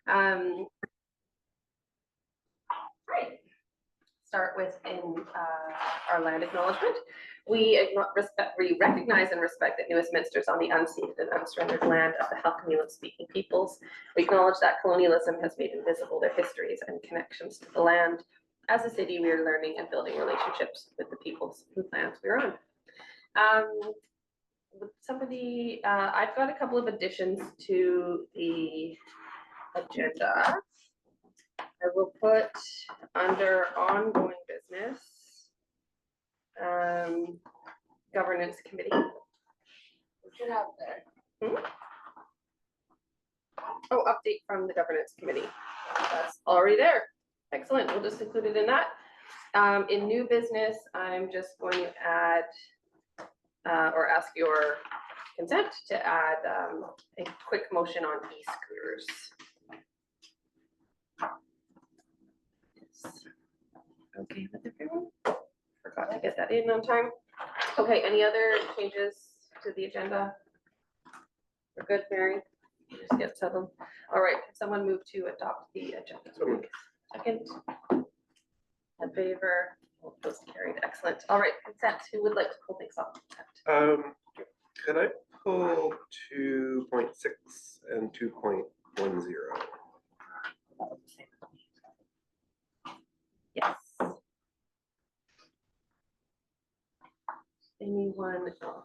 Right. Start with our land acknowledgement. We recognize and respect that New Westminster is on the unceded and unsurrendered land of the Halkanilan speaking peoples. We acknowledge that colonialism has made invisible their histories and connections to the land. As a city, we are learning and building relationships with the peoples whose lands we're on. Somebody, I've got a couple of additions to the agenda. I will put under ongoing business, governance committee. We should have there. Oh, update from the governance committee. That's already there. Excellent. We'll just include it in that. In new business, I'm just going to add or ask your consent to add a quick motion on e-scooters. Okay with everyone? Forgot to get that in on time. Okay, any other changes to the agenda? We're good, Mary? You just get settled. All right, can someone move to adopt the agenda? Second. In favor? All those carried. Excellent. All right, consent. Who would like to pull things off? Could I pull 2.6 and 2.10? Yes. Anyone else?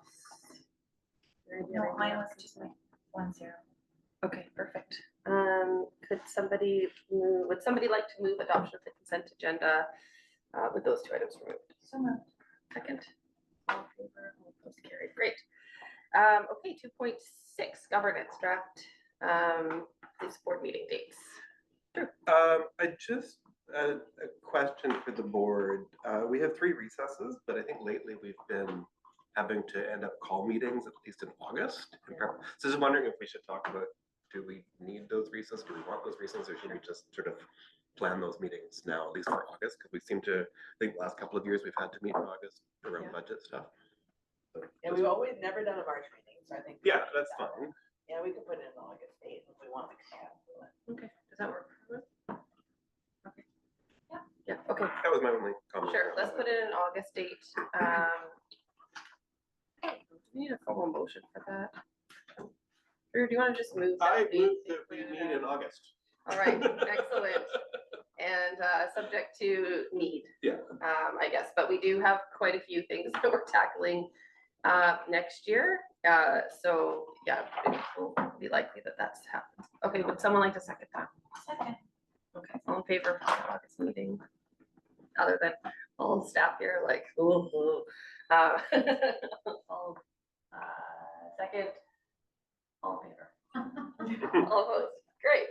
No, mine was just like 10. Okay, perfect. Could somebody move, would somebody like to move adoption of the consent agenda with those two items removed? So moved. Second. All in favor, all opposed, carried. Great. Okay, 2.6 governance draft. These board meeting dates. Sure. I just a question for the board. We have 3 recesses, but I think lately we've been having to end up call meetings at least in August. So just wondering if we should talk about, do we need those recesses? Do we want those recesses, or should we just sort of plan those meetings now, at least for August? Because we seem to, I think the last couple of years we've had to meet in August around budget stuff. So Yeah, we've always never done a March meeting, so I think. Yeah, that's fine. Yeah, we could put it in August 8th if we want to cancel it. Okay, does that work for us? Okay. Yeah, okay. That was my only comment. Sure, let's put it in August date. Do we need a formal motion for that? Drew, do you want to just move? I that move date that we to, meet in August. All right, excellent. And subject to need. Yeah. I guess, but we do have quite a few things that we're tackling next year. So yeah, it will be likely that that's happens. Okay, would someone like to second that? Second. Okay, all in favor of the August meeting? Other than all staff here, like, ooh. All, second. All in favor? All opposed? Great.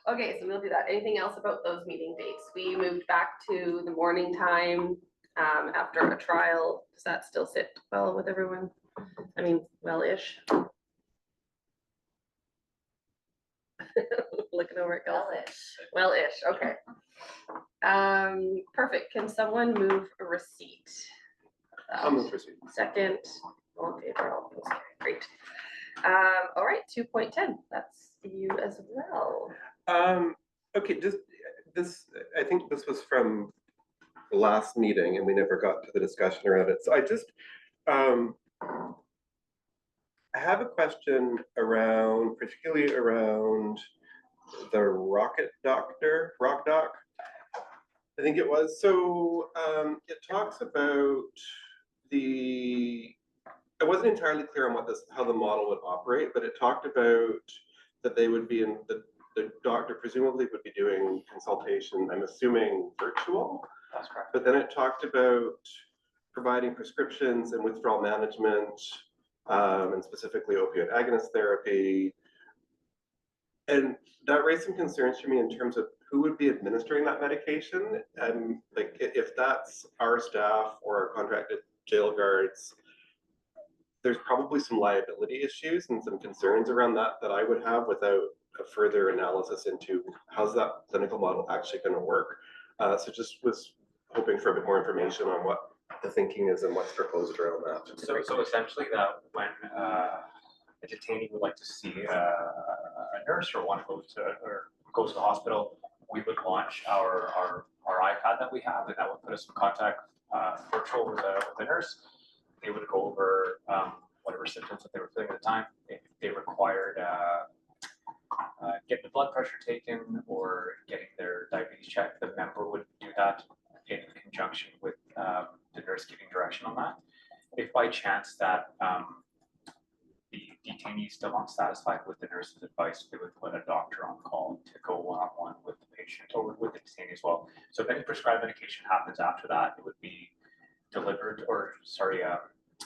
Okay, so we'll do that. Anything else about those meeting dates? We moved back to the morning time after a trial. Does that still sit well with everyone? I mean, well-ish. Looking over at Kelsey. Well-ish, okay. Perfect. Can someone move a receipt? I'll move receipt. Second. All in favor? All opposed? Great. All right, 2.10. That's you as well. Okay, just this, I think this was from the last meeting and we never got to the discussion around it. So I just, I have a question around, particularly around the Rock Dock, I think it was. So it talks about I wasn't entirely clear on how the model would operate, but it talked about that they would be the doctor presumably would be doing consultation, I'm assuming virtual. That's correct. But then it talked about providing prescriptions and withdrawal management, and specifically opioid agonist therapy. And that raised some concerns for me in terms of who would be administering that medication. And like, if that's our staff or our contracted jail guards, there's probably some liability issues and some concerns around that I would have without a further analysis into how's that clinical model actually going to work. So just was hoping for a bit more information on what the thinking is and what's proposed around that. So essentially that when a detainee would like to see a nurse or want to go to, or goes to the hospital, we would launch our iPad that we have, and that would put us in contact virtual with the nurse. They would go over whatever symptoms that they were feeling at the time. If they required getting the blood pressure taken or getting their diabetes checked, the member would do that in conjunction with the nurse giving direction on that. If by chance that the detainee is still unsatisfied with the nurse's advice, they would put a doctor on call to go one-on-one with the patient or with the detainee as well. So if any prescribed medication happens after that, it would be delivered or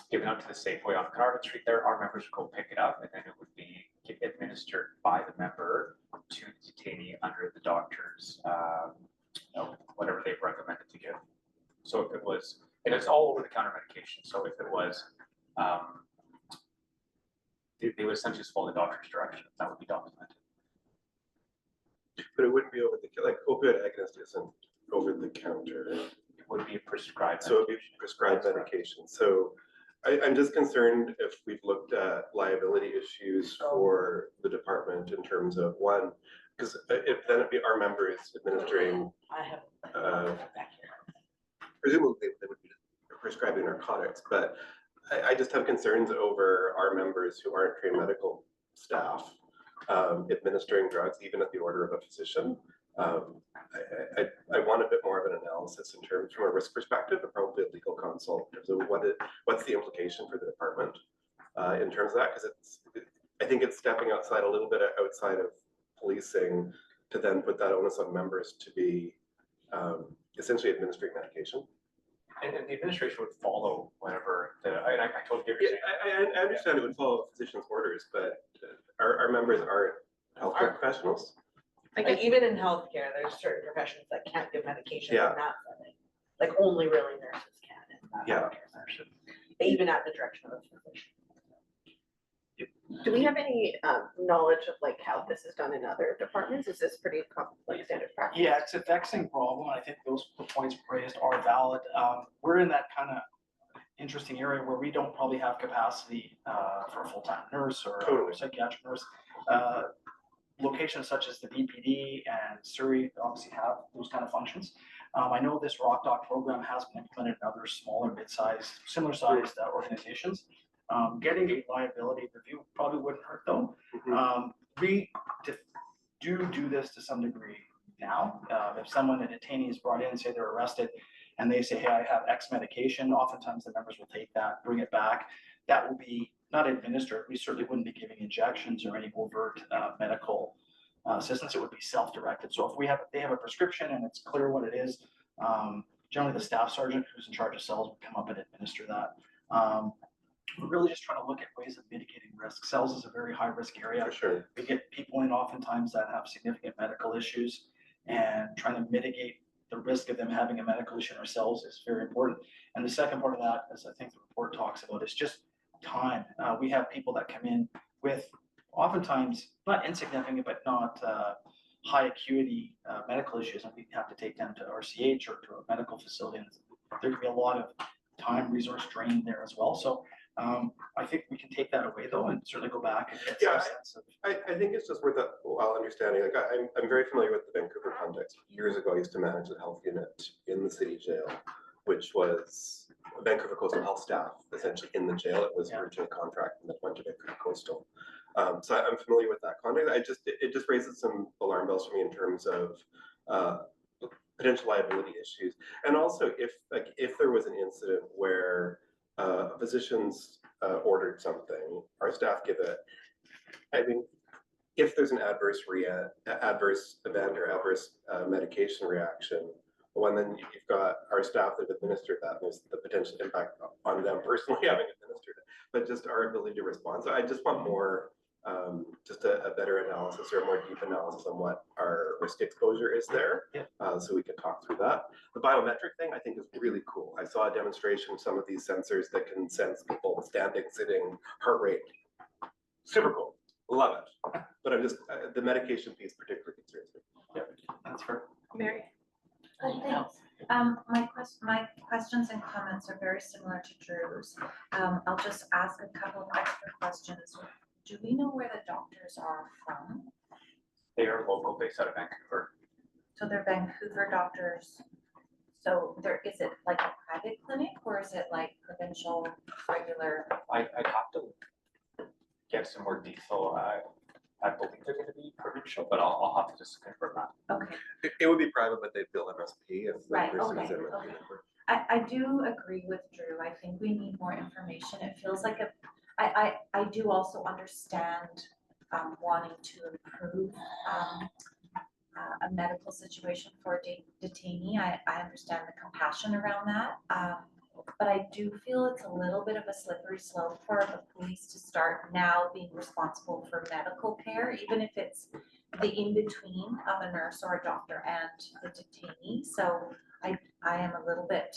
given out to the Safeway on Carnarvon Street there. Our members would go pick it up, and then it would be administered by the member to the detainee under the doctor's, whatever they've recommended to give. So if it was, and it's all over the counter medication. So if it was, they would essentially just follow the doctor's direction. That would be documented. But it wouldn't be over the, like opioid agonist isn't over the counter. It would be a prescribed So it'd be medication. prescribed That's correct. medication. So I'm just concerned if we've looked at liability issues for the department in terms of one, because if then it'd be our members administering, I have. Back here. presumably they would be prescribing narcotics, but I just have concerns over our members who aren't trained medical staff administering drugs, even at the order of a physician. I want a bit more of an analysis in terms from a risk perspective, and probably a legal consult in terms of what's the implication for the department in terms of that, because I think it's stepping outside a little bit outside of policing to then put that onus on members to be essentially administering medication. And the administration would follow whatever I totally get what Yeah, you're saying. I understand it would follow physician's orders, but our members aren't healthcare professionals. Like even in healthcare, there's certain professions that can't give medication in Yeah. that setting. Like only really nurses can in that Yeah. healthcare section. Even at the direction of a physician. Do we have any knowledge of like how this is done in other departments? Is this pretty like standard practice? Yeah, it's a vexing problem. I think those points raised are valid. We're in that kind of interesting area where we don't probably have capacity for a full-time nurse or Totally. a psychiatric nurse. Locations such as the BPD and Surrey obviously have those kind of functions. I know this Rock Doc program has been implemented in other smaller, mid-sized, similar-sized organizations. Getting a liability review probably wouldn't hurt though. We do this to some degree now. If someone, a detainee is brought in, say they're arrested, and they say, hey, I have X medication, oftentimes the members will take that, bring it back. That will be not administered. We certainly wouldn't be giving injections or any overt medical assistance. It would be self-directed. So if they have a prescription and it's clear what it is, generally the staff sergeant who's in charge of cells would come up and administer that. We're really just trying to look at ways of mitigating risk. Cells is a very high risk area. For sure. We get people in oftentimes that have significant medical issues, and trying to mitigate the risk of them having a medical issue in our cells is very important. And the second part of that, as I think the report talks about, is just time. We have people that come in with oftentimes not insignificant, but not high acuity medical issues, and we have to take them to RCH or to a medical facility. And there could be a lot of time, resource drain there as well. So I think we can take that away though, and certainly go back and get some sense of. I think it's just worth a while understanding. Like I'm very familiar with the Vancouver context. Years ago, I used to manage the health unit in the city jail, which was Vancouver Coastal Health staff essentially in the jail. It was originally contracted and then went to Vancouver Coastal. So I'm familiar with that context. It just raises some alarm bells for me in terms of potential liability issues, and also if there was an incident where physicians ordered something, our staff give it. I mean, if there's an adverse event or adverse medication reaction, well, then you've got our staff that administered that, and there's the potential impact on them personally having administered it, but just our ability to respond. So I just want more, just a better analysis or a more deep analysis on what our risk exposure is there, so we can talk through that. The biometric thing I think is really cool. I saw a demonstration of some of these sensors that can sense people standing, sitting, heart rate. Super cool, love it. But I'm just, the medication piece particularly concerns me. Yeah, that's fair. Mary? Thanks. My questions and comments are very similar to Drew's. I'll just ask a couple of extra questions. Do we know where the doctors are from? They are local based out of Vancouver. So they're Vancouver doctors. So is it like a private clinic or is it like provincial, regular? I'd have to get some more detail. I believe they're gonna be provincial, but I'll have to just confirm that. Okay, It would be private, but they'd bill MSP if the Right, person is okay, MSP okay. member. I do agree with Drew. I think we need more information. It feels like I do also understand wanting to improve a medical situation for a detainee. I understand the compassion around that. But I do feel it's a little bit of a slippery slope for the police to start now being responsible for medical care, even if it's the in-between of a nurse or a doctor and the detainee. So I am a little bit,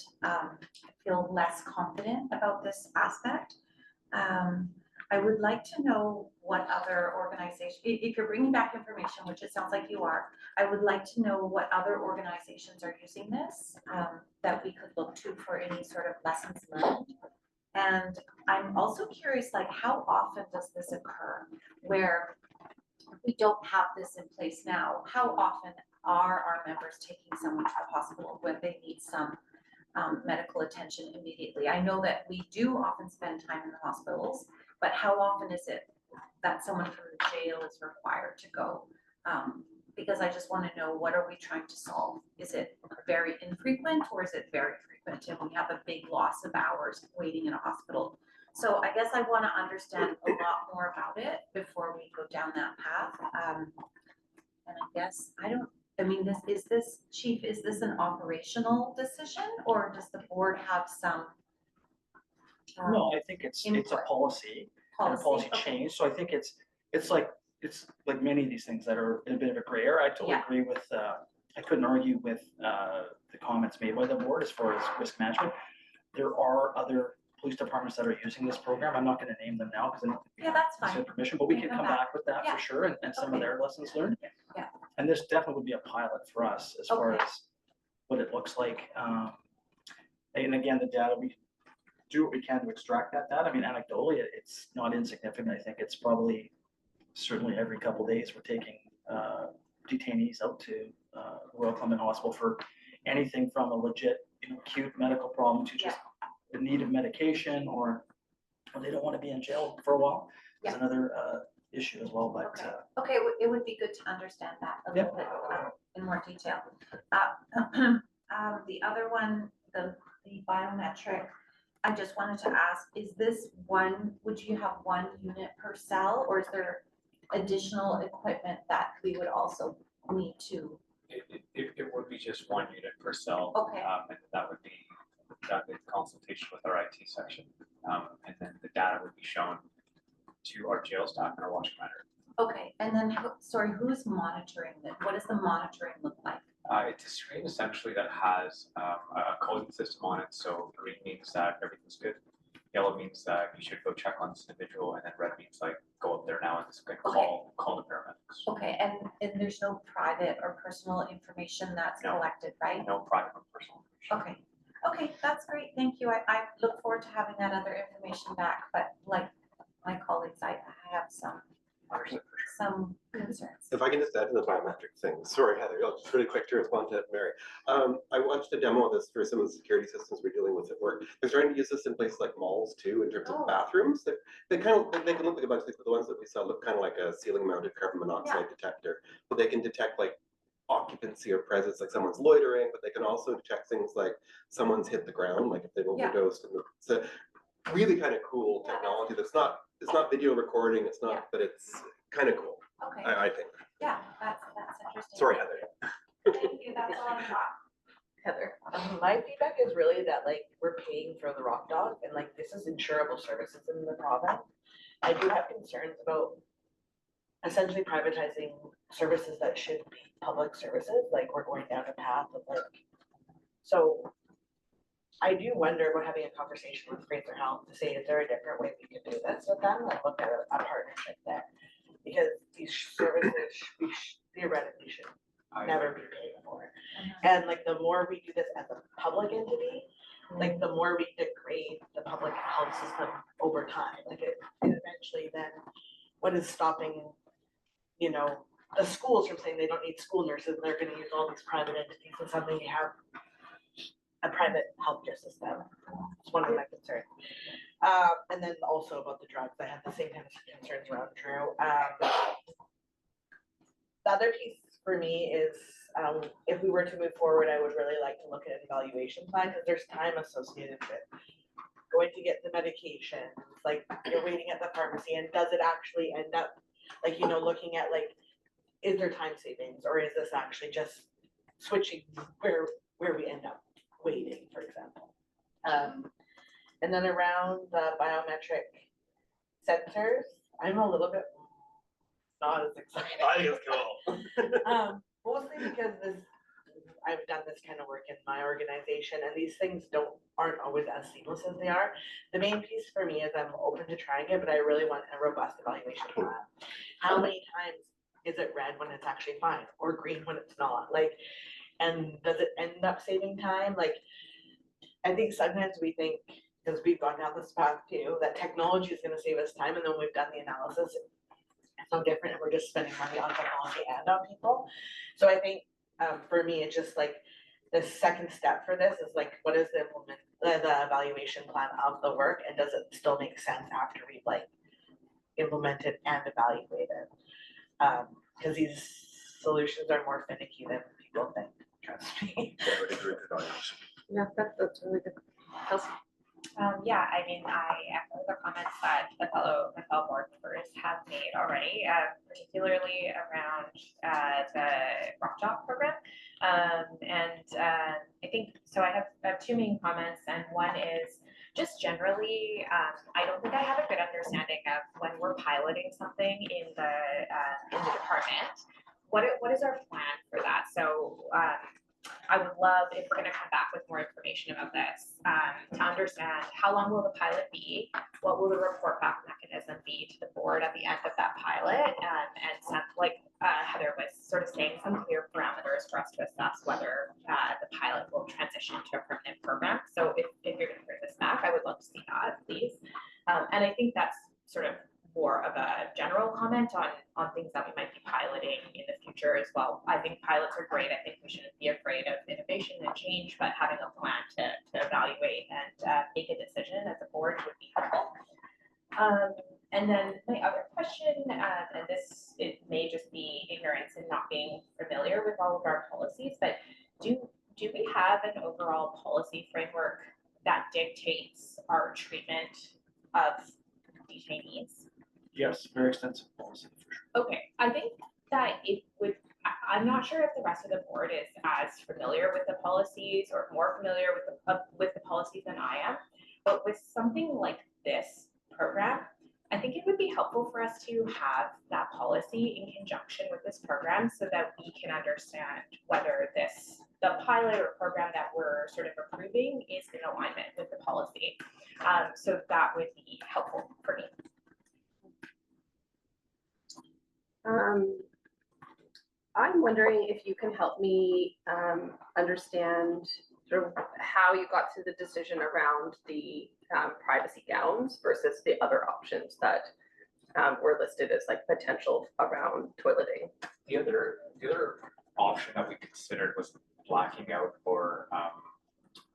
feel less confident about this aspect. I would like to know what other organization, if you're bringing back information, which it sounds like you are, I would like to know what other organizations are using this, that we could look to for any sort of lessons learned. And I'm also curious, like, how often does this occur where we don't have this in place now? How often are our members taking someone to the hospital when they need some medical attention immediately? I know that we do often spend time in the hospitals, but how often is it that someone from the jail is required to go? Because I just want to know, what are we trying to solve? Is it very infrequent or is it very frequent and we have a big loss of hours waiting in a hospital? So I guess I want to understand a lot more about it before we go down that path. And I guess, is this, Chief, is this an operational decision or does the board have some No, I think it's a input. policy and a policy Okay. change, so I think it's like many of these things that are in a bit of a gray area. I totally Yeah. agree with, I couldn't argue with the comments made by the board as far as risk management. There are other police departments that are using this program. I'm not gonna name them now because I don't think we Yeah, have that's this fine. information, but we We can can come come back with that Yeah. for sure and some of Okay. their lessons learned. Yeah. And this definitely would be a pilot for us as far Okay. as what it looks like. And again, the data, we do what we can to extract that data. I mean, anecdotally, it's not insignificant. I think it's probably certainly every couple of days we're taking detainees out to Royal Clement Hospital for anything from a legit, acute medical problem to just the need of medication or they don't want to be in jail for a while. Is Yeah. another issue as well, but Okay. Okay, it would be good to understand that a little bit in more detail. The other one, the biometric, I just wanted to ask, is this would you have one unit per cell or is there additional equipment that we would also need to? It would be just one unit per cell. Okay. And that would be done in consultation with our IT section. And then the data would be shown to our jail staff and our watch commander. Okay, and then, who's monitoring this? What does the monitoring look like? It's a screen essentially that has a coding system on it. So green means that everything's good. Yellow means that you should go check on this individual, and then red means like go up there now and just call the paramedics. Okay, and there's no private or personal information that's No. collected, right? No private or personal information. Okay, that's great, thank you. I look forward to having that other information back, but like my colleagues, I have some concerns. If I can just add to the biometric thing, sorry, Heather, just really quick to respond to Mary. I watched a demo of this for some of the security systems we're dealing with at work. They're starting to use this in places like malls too, in terms of bathrooms. They can look like the ones that we saw look kind of like a ceiling mounted carbon monoxide detector, but they can detect like occupancy or presence, like someone's loitering, but they can also detect things like someone's hit the ground, like if they've overdosed. And so really kind of cool technology it's not video recording, it's not, but it's kind of cool. Okay, I think. yeah, that's interesting. Sorry, Heather. Thank you, that's all I've got. Heather. My feedback is really that like we're paying for the Rock Dog and like this is insurable services in the province. I do have concerns about essentially privatizing services that should be public services, like we're going down a path of like, so I do wonder about having a conversation with Fraser Health to say, is there a different way we could do this with them? Like look at a partnership there. Because these services we theoretically should never be paid for. And like the more we do this as a public entity, like the more we degrade the public health system over time. Like it eventually then, what is stopping, the schools from saying they don't need school nurses, and they're gonna use all these private entities, and suddenly you have a private healthcare system. It's one of my concerns. And then also about the drugs, I have the same kind of concerns around Drew. The other piece for me is, if we were to move forward, I would really like to look at an evaluation plan, because there's time associated with going to get the medication, like you're waiting at the pharmacy, and does it actually end up, like, looking at like, is there time savings, or is this actually just switching where we end up waiting, for example? And then around the biometric sensors, I'm a little bit not as excited. I think it's cool. Mostly because I've done this kind of work in my organization, and these things aren't always as seamless as they are. The main piece for me is I'm open to trying it, but I really want a robust evaluation plan. How many times is it red when it's actually fine, or green when it's not? Like, and does it end up saving time? Like, I think sometimes we think, because we've gone down this path too, that technology is going to save us time, and then we've done the analysis, it's no different, and we're just spending money on technology and on people. So I think for me, it's just like the second step for this is like, what is the evaluation plan of the work, and does it still make sense after we've like implemented and evaluated? Because these solutions are more finicky than people think. Trust me. Yeah, that's really good. Kelsey? Yeah, I mean, I echo the comments that the fellow board members have made already, particularly around the Rock Dog program. I think, so I have two main comments, and one is just generally, I don't think I have a good understanding of when we're piloting something in the department, what is our plan for that? So I would love, if we're gonna come back with more information about this, to understand how long will the pilot be? What will the report back mechanism be to the board at the end of that pilot? And some, like Heather was sort of saying, some clear parameters for us to assess whether the pilot will transition to a permanent program. So if you're gonna bring this back, I would love to see that, please. And I think that's sort of more of a general comment on things that we might be piloting in the future as well. I think pilots are great. I think we shouldn't be afraid of innovation and change, but having a plan to evaluate and make a decision as a board would be helpful. And then my other question, and this, it may just be ignorance and not being familiar with all of our policies, but do we have an overall policy framework that dictates our treatment of detainees? Yes, very extensive policy for sure. Okay, I think that it would, I'm not sure if the rest of the board is as familiar with the policies or more familiar with the policies than I am, but with something like this program, I think it would be helpful for us to have that policy in conjunction with this program so that we can understand whether the pilot or program that we're sort of approving is in alignment with the policy. So that would be helpful for me. I'm wondering if you can help me understand sort of how you got to the decision around the privacy gowns versus the other options that were listed as like potential around toileting. The other option that we considered was blacking out or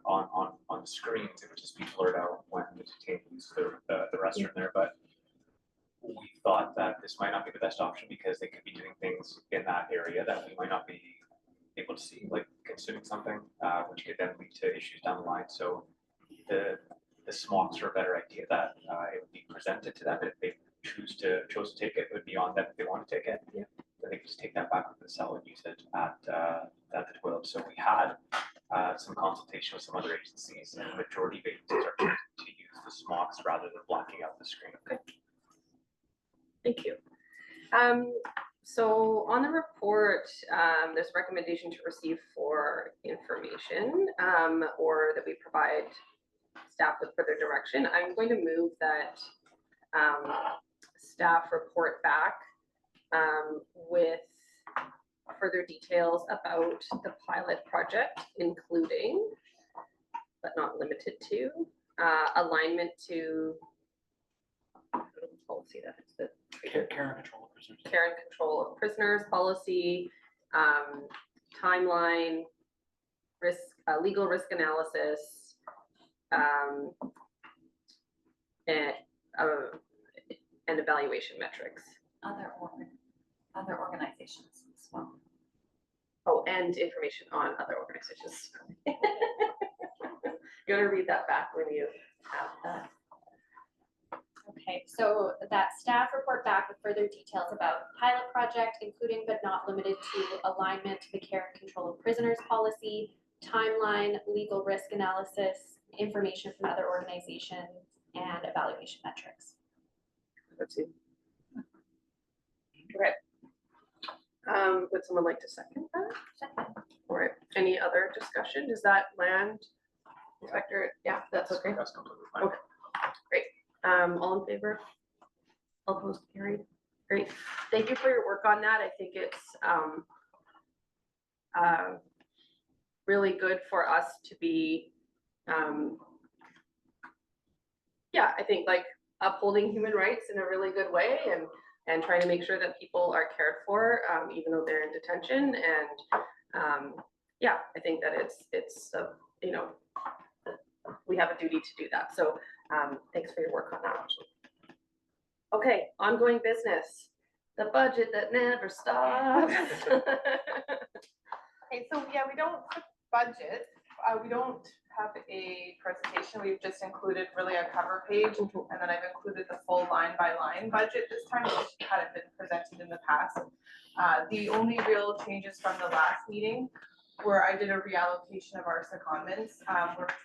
on the screens. It would just be blurred out when the detainees use the restroom there, but we thought that this might not be the best option because they could be doing things in that area that we might not be able to see, like consuming something, which could then lead to issues down the line. So the smocks are a better idea that it would be presented to them. If they chose to take it, it would be on them if they want to take it. Yeah. Then they could just take that back to the cell and use it at the toilet. So we had some consultation with some other agencies, and the majority of agencies are choosing to use the smocks rather than blocking out the screen. Okay. Thank you. So on the report, there's a recommendation to receive for information or that we provide staff with further direction. I'm going to move that staff report back with further details about the pilot project, including, but not limited to, alignment to policy that is the Care and control. prisoners. care and control of prisoners policy, timeline, risk, legal risk analysis, and, and evaluation metrics. Other organizations as well. Oh, and information on other organizations. You want to read that back when you have that? Okay, so that staff report back with further details about pilot project, including but not limited to alignment to the care and control of prisoners policy, timeline, legal risk analysis, information from other organizations, and evaluation metrics. Let's see. Okay. Would someone like to second that? Second. All right, any other discussion? Does that land? Inspector, yeah, that's okay. That's completely fine. Okay. All in favor? All opposed, carried. Great. Thank you for your work on that. I think it's really good for us to be, yeah, I think like upholding human rights in a really good way and trying to make sure that people are cared for, even though they're in detention. And yeah, I think that it's you know, we have a duty to do that. So thanks for your work on that. Okay, ongoing business, the budget that never stops. Okay, so yeah, we don't budget, we don't have a presentation, we've just included really a cover page, and then I've included the full line by line budget this time, which hadn't been presented in the past. The only real changes from the last meeting where I did a reallocation of our secondments.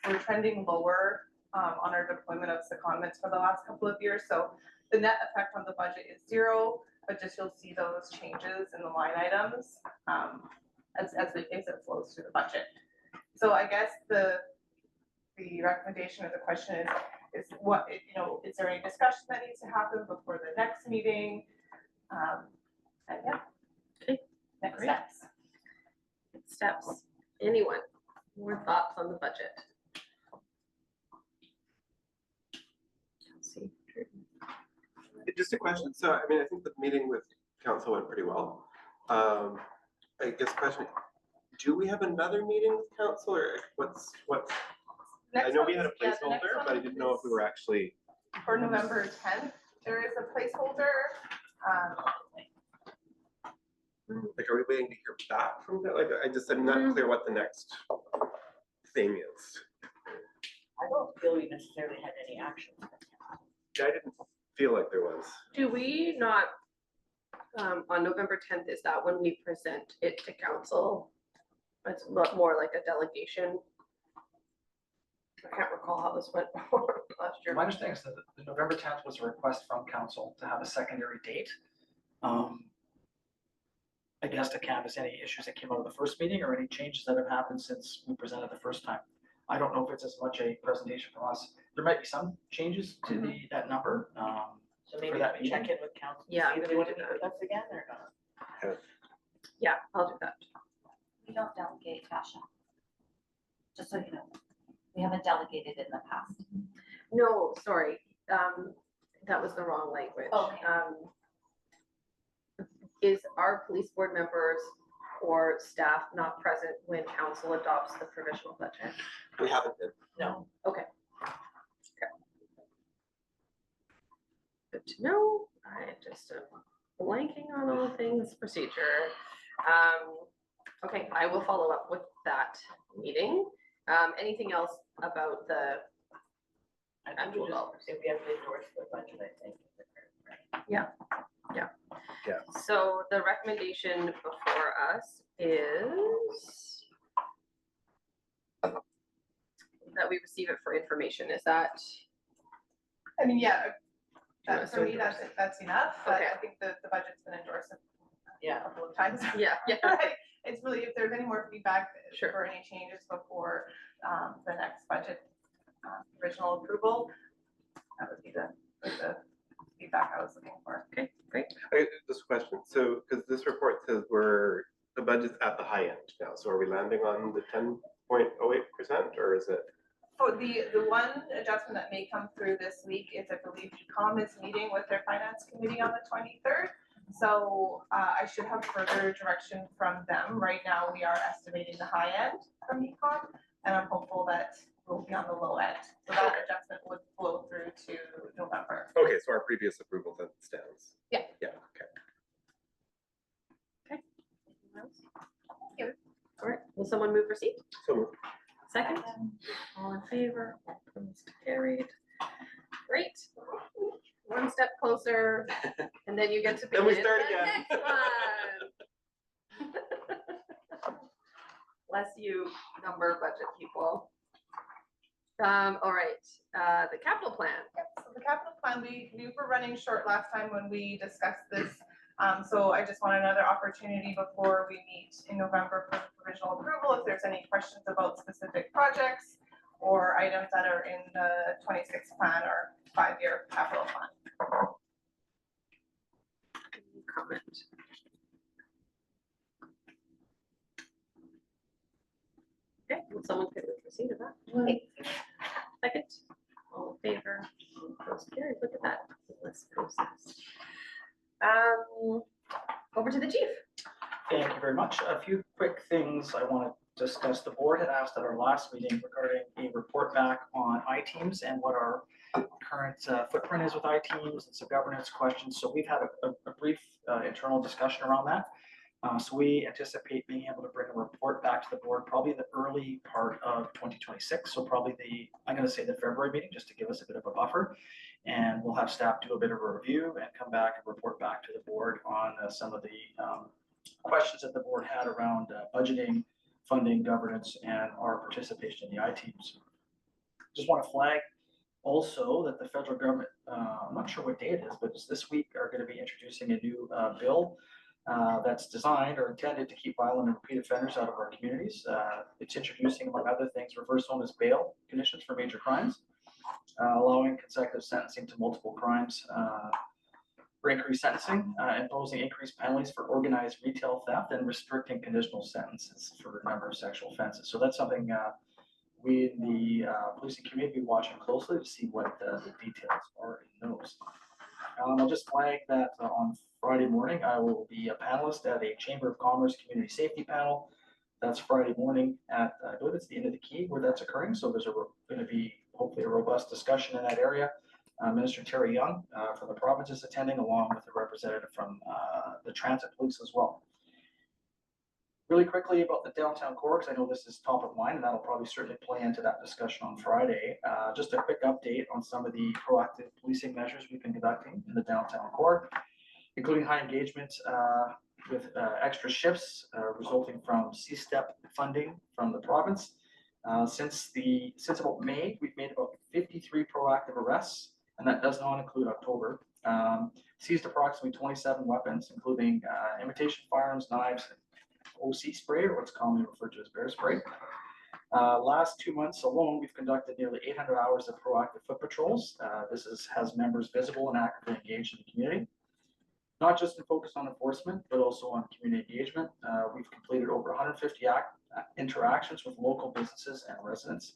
We're trending lower on our deployment of secondments for the last couple of years, so the net effect on the budget is 0, but just you'll see those changes in the line items as it flows through the budget. So I guess the recommendation or the question is what, you know, is there any discussion that needs to happen before the next meeting? And yeah. Okay. Next Great. Steps. Anyone? More thoughts on the budget? Let's see. Just a question. So, I mean, I think the meeting with council went pretty well. I guess question, do we have another meeting with council or what's, I know we had a placeholder, but I didn't know if we were actually. For November 10th, there is a placeholder. Like, are we waiting to hear back from that? Like, I'm not clear what the next thing is. I don't feel we necessarily had any action. I didn't feel like there was. Do we not, on November 10th, is that when we present it to council? It's more like a delegation. I can't recall how this went last year. My understanding is that the November 10th was a request from council to have a secondary date. I guess to canvass any issues that came out of the first meeting or any changes that have happened since we presented the first time. I don't know if it's as much a presentation from us. There might be some changes to that number. So maybe that check in with council. Yeah, See if we they want can to do meet with us again or not. Yeah, I'll do that. We don't delegate, Tasha. Just so you know, we haven't delegated in the past. No, sorry, that was the wrong language. Okay. Is our police board members or staff not present when council adopts the provisional budget? We haven't been. No. Good to know. I just am blanking on all things procedure. Okay, I will follow up with that meeting. Anything else about the I think we just, if we have to endorse the budget, I think. So the recommendation before us is that we receive it for information. Is that? I mean, yeah, Yeah, for me, that's enough, but Okay. I think the budget's been endorsed a Yeah. couple of times. Yeah, yeah. Right, it's really, if there's any more feedback Sure. for any changes before the next budget original approval, that would be the feedback I was looking for. Okay, great. This question, so, because this report says the budget's at the high end now, so are we landing on the 10.08% or is it? For the one adjustment that may come through this week is I believe GCOM is meeting with their finance committee on the 23rd. So I should have further direction from them. Right now, we are estimating the high end from econ, and I'm hopeful that we'll be on the low end. So that adjustment would flow through to November. Okay, so our previous approval then stands. Yeah. Yeah, okay. All right, will someone move receipt? So moved. Second? All in favor? Opposed? Carried. Great. One step closer, and then you get to Then we begin start the again. next one. Bless you, number budget people. All right, the capital plan. Yep, so the capital plan, we were running short last time when we discussed this. So I just want another opportunity before we meet in November for provisional approval, if there's any questions about specific projects or items that are in the 26 plan or 5-year capital plan. Any comment? Okay, will someone could proceed with that? Second, all in favor, all opposed, carried. Look at that, seamless process. Over to the chief. Thank you very much. A few quick things I want to discuss. The board had asked at our last meeting regarding a report back on iTeams and what our current footprint is with iTeams and some governance questions. So we've had a brief internal discussion around that. So we anticipate being able to bring a report back to the board probably the early part of 2026. So probably I'm going to say the February meeting, just to give us a bit of a buffer. And we'll have staff do a bit of a review and come back and report back to the board on some of the questions that the board had around budgeting, funding, governance, and our participation in the iTeams. Just want to flag also that the federal government, I'm not sure what day it is, but it's this week, are going to be introducing a new bill that's designed or intended to keep violent and repeat offenders out of our communities. It's introducing, among other things, reverse onus bail conditions for major crimes, allowing consecutive sentencing to multiple crimes for increased sentencing, imposing increased penalties for organized retail theft, and restricting conditional sentences for a number of sexual offenses. So that's something we in the policing community be watching closely to see what the details are in those. I'll just flag that on Friday morning, I will be a panelist at a Chamber of Commerce Community Safety panel. That's Friday morning at, I believe it's the end of the Key where that's occurring. So there's going to be hopefully a robust discussion in that area. Minister Terry Young from the province is attending, along with a representative from the transit police as well. Really quickly about the downtown core, because I know this is top of mind, and that'll probably certainly play into that discussion on Friday. Just a quick update on some of the proactive policing measures we've been conducting in the downtown core, including high engagement with extra shifts resulting from C-STEP funding from the province. Since about May, we've made about 53 proactive arrests, and that does not include October. Seized approximately 27 weapons, including imitation firearms, knives, OC spray, or what's commonly referred to as bear spray. Last 2 months alone, we've conducted nearly 800 hours of proactive foot patrols. This has members visible and actively engaged in the community. Not just in focus on enforcement, but also on community engagement. We've completed over 150 interactions with local businesses and residents.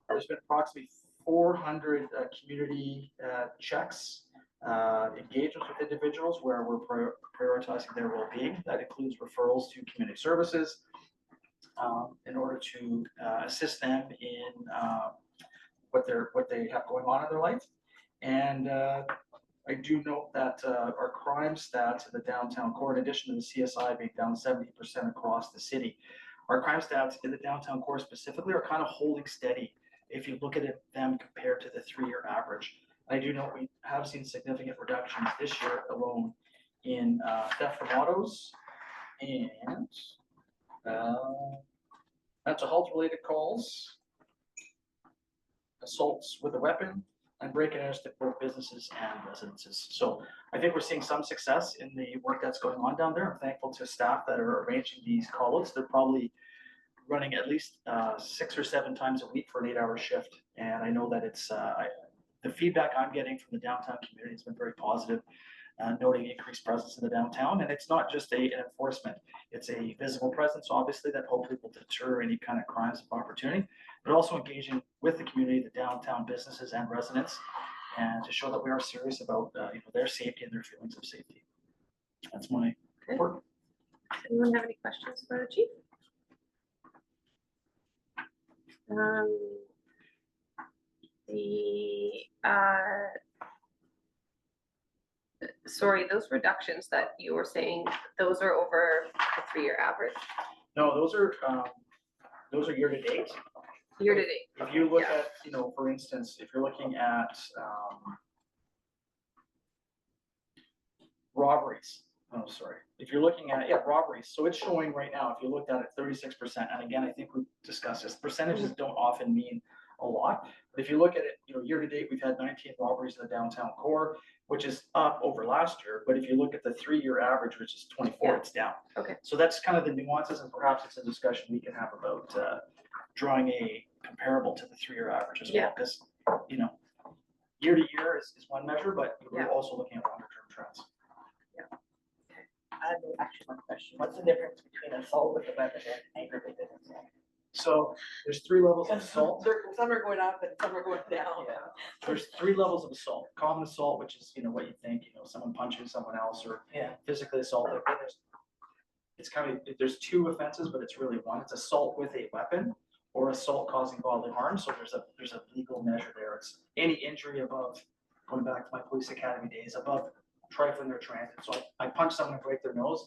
There's been approximately 400 community checks, engagements with individuals where we're prioritizing their well-being. That includes referrals to community services in order to assist them in what they have going on in their life. And I do note that our crime stats in the downtown core, in addition to the CSI being down 70% across the city, our crime stats in the downtown core specifically are kind of holding steady if you look at them compared to the 3-year average. I do note we have seen significant reductions this year alone in theft from autos and mental health related calls, assaults with a weapon, and breaking and entering both businesses and residences. So I think we're seeing some success in the work that's going on down there. I'm thankful to staff that are arranging these call-outs. They're probably running at least 6 or 7 times a week for an 8-hour shift. And I know that it's, the feedback I'm getting from the downtown community has been very positive, noting increased presence in the downtown. And it's not just an enforcement, it's a visible presence, obviously, that hopefully will deter any kind of crimes of opportunity, but also engaging with the community, the downtown businesses and residents, and to show that we are serious about their safety and their feelings of safety. That's my report. Anyone have any questions for the chief? Sorry, those reductions that you were saying, those are over the 3-year average, No, those are year to date. year to date. If you look Yeah. at, for instance, if you're looking at robberies, oh, sorry. If you're looking at, robberies, so it's showing right now, if you looked at it, 36%. And again, I think we've discussed this, percentages don't often mean a lot. But if you look at it, year to date, we've had 19 robberies in the downtown core, which is up over last year. But if you look at the 3-year average, which is 24, Yeah. it's down. Okay. So that's kind of the nuances, and perhaps it's a discussion we can have about drawing a comparable to the 3-year average as well. Yeah. Because, year to year is one measure, but we're Yeah. also looking at longer term trends. I have actually one question. What's the difference between assault with a weapon and aggravated assault? So there's 3 levels of Because assault. some are going up and some are going down. There's 3 levels of assault. Common assault, which is, what you think, someone punching someone else or Yeah. physically assaulted. Then there's 2 offenses, but it's really one. It's assault with a weapon or assault causing bodily harm. So there's a legal measure there. It's any injury above, going back to my police academy days, above trifling or transit. So I punch someone and break their nose.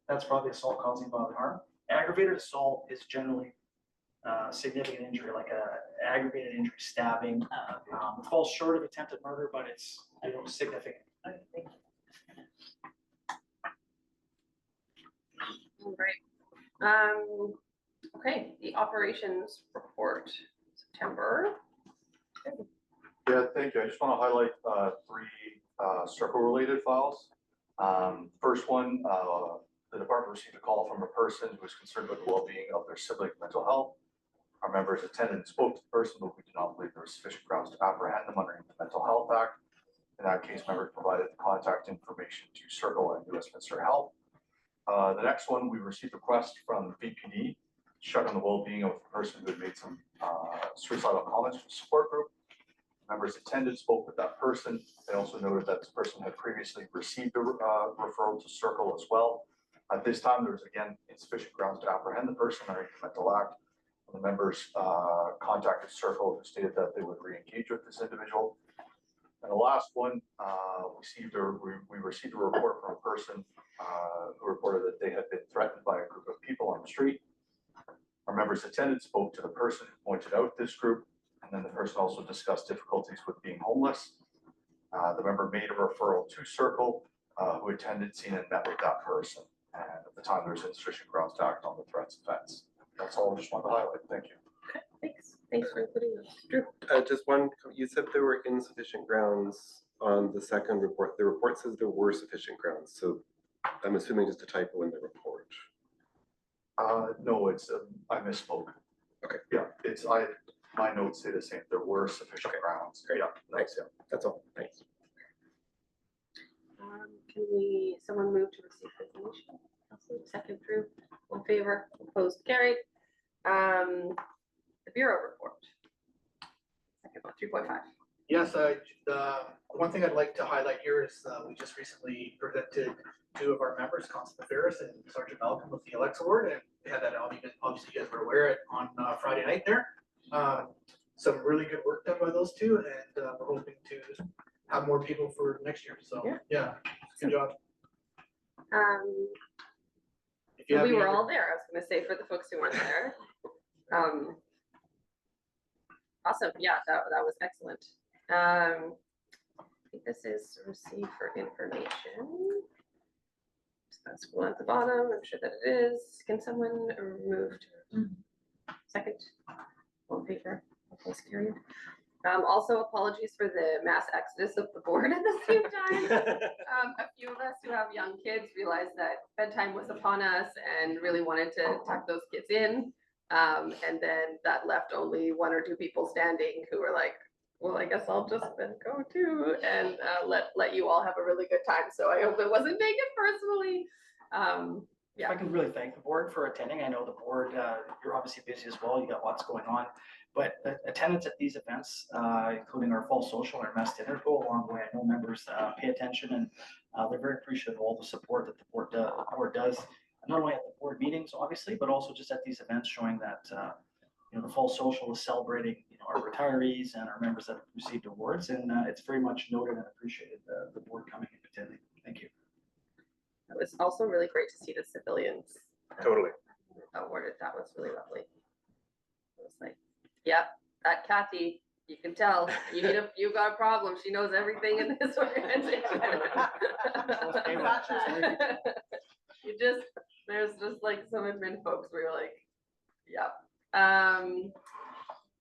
That's probably assault causing bodily harm. Aggravated assault is generally significant injury, like a aggravated injury, stabbing. It falls short of attempted murder, but it's significant. Okay, thank you. All right. Okay, the operations report, September. Yeah, thank you. I just want to highlight 3 circle-related files. First one, the department received a call from a person who was concerned with the well-being of their sibling's mental health. Our members attended and spoke to the person, but we do not believe there was sufficient grounds to apprehend them under the Mental Health Act. In that case, members provided the contact information to Circle and Westminster Health. The next one, we received a request from VPD to check on the well-being of a person who had made some suicidal comments from the support group. Members attended, spoke with that person. They also noted that this person had previously received a referral to Circle as well. At this time, there was again insufficient grounds to apprehend the person under the Mental Act. The members contacted Circle, who stated that they would re-engage with this individual. And the last one, we received a report from a person who reported that they had been threatened by a group of people on the street. Our members attended, spoke to the person who pointed out this group, and then the person also discussed difficulties with being homeless. The member made a referral to Circle, who attended, seen, and met with that person. And at the time, there was insufficient grounds to act on the threats offense. That's all I just wanted to highlight. Thank you. Thanks for including those. Drew? Just one, you said there were insufficient grounds on the second report. The report says there were sufficient grounds, so I'm assuming just a typo in the report. No, it's, I misspoke. Okay. Yeah, my notes say the same. There were sufficient grounds. Great. Yeah, Thanks, yeah, that's all, thanks. Can someone move to receive resignation? Second, Drew, all in favor, opposed, carried. The Bureau report. Second one, 3.5. Yes, the one thing I'd like to highlight here is we just recently presented 2 of our members, Constable Ferris and Sergeant Malcolm, with the Alex Award, and we had that obviously you guys were aware it on Friday night there. Some really good work done by those 2, and we're hoping to have more people for next year. So yeah, good job. If you have We any were other- all there, I was gonna say, for the folks who weren't there. Awesome, yeah, that was excellent. I think this is received for information. That's one at the bottom, I'm sure that it is. Can someone move to second? All in favor, opposed, carried. Also apologies for the mass exodus of the board at the same time. A few of us who have young kids realized that bedtime was upon us and really wanted to tuck those kids in. And then that left only 1 or 2 people standing who were like, well, I guess I'll just then go too, and let you all have a really good time. So I hope it wasn't taken personally. If I can really thank the board for attending. I know the board, you're obviously busy as well. You got lots going on. But attendance at these events, including our fall social and our mess dinner, go a long way. I know members pay attention and they're very appreciative of all the support that the board does, not only at the board meetings, obviously, but also just at these events, showing that the fall social is celebrating our retirees and our members that have received awards, and it's very much noted and appreciated the board coming and attending. Thank you. It was also really great to see the civilians Totally. awarded. That was really lovely. It was like, yep, that Kathy, you can tell you got a problem. She knows everything in this organization. There's just like some admin folks where you're like, yep.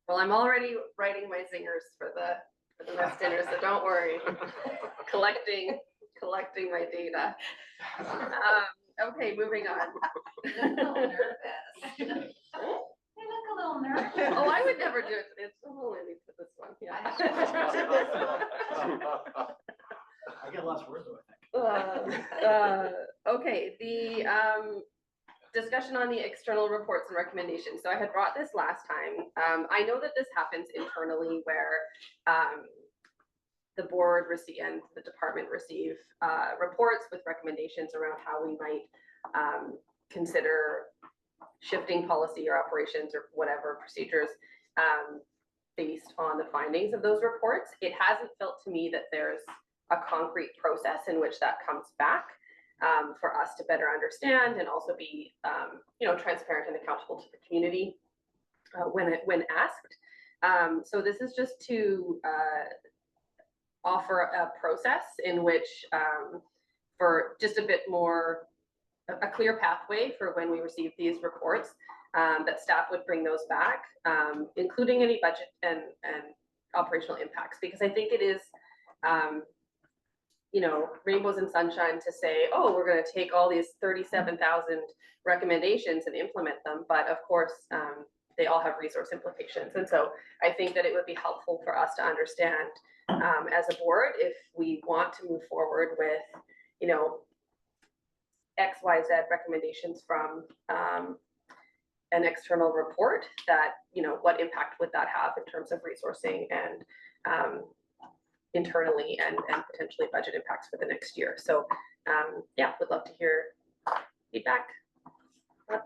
Well, I'm already writing my zingers for the mess dinner, so don't worry. Collecting my data. Okay, moving on. You look a little nervous. You look a little nervous. Oh, I would never do it. It's only for this one. Yeah. I get less words though, I think. Okay, the discussion on the external reports and recommendations. So I had brought this last time. I know that this happens internally where the board and the department receive reports with recommendations around how we might consider shifting policy or operations or whatever procedures based on the findings of those reports. It hasn't felt to me that there's a concrete process in which that comes back for us to better understand and also be transparent and accountable to the community when asked. So this is just to offer a process in which for just a bit more, a clear pathway for when we receive these reports, that staff would bring those back, including any budget and operational impacts, because I think it is, rainbows and sunshine to say, oh, we're going to take all these 37,000 recommendations and implement them. But of course, they all have resource implications. And so I think that it would be helpful for us to understand as a board, if we want to move forward with, XYZ recommendations from an external report, that, what impact would that have in terms of resourcing and internally and potentially budget impacts for the next year. So would love to hear feedback. I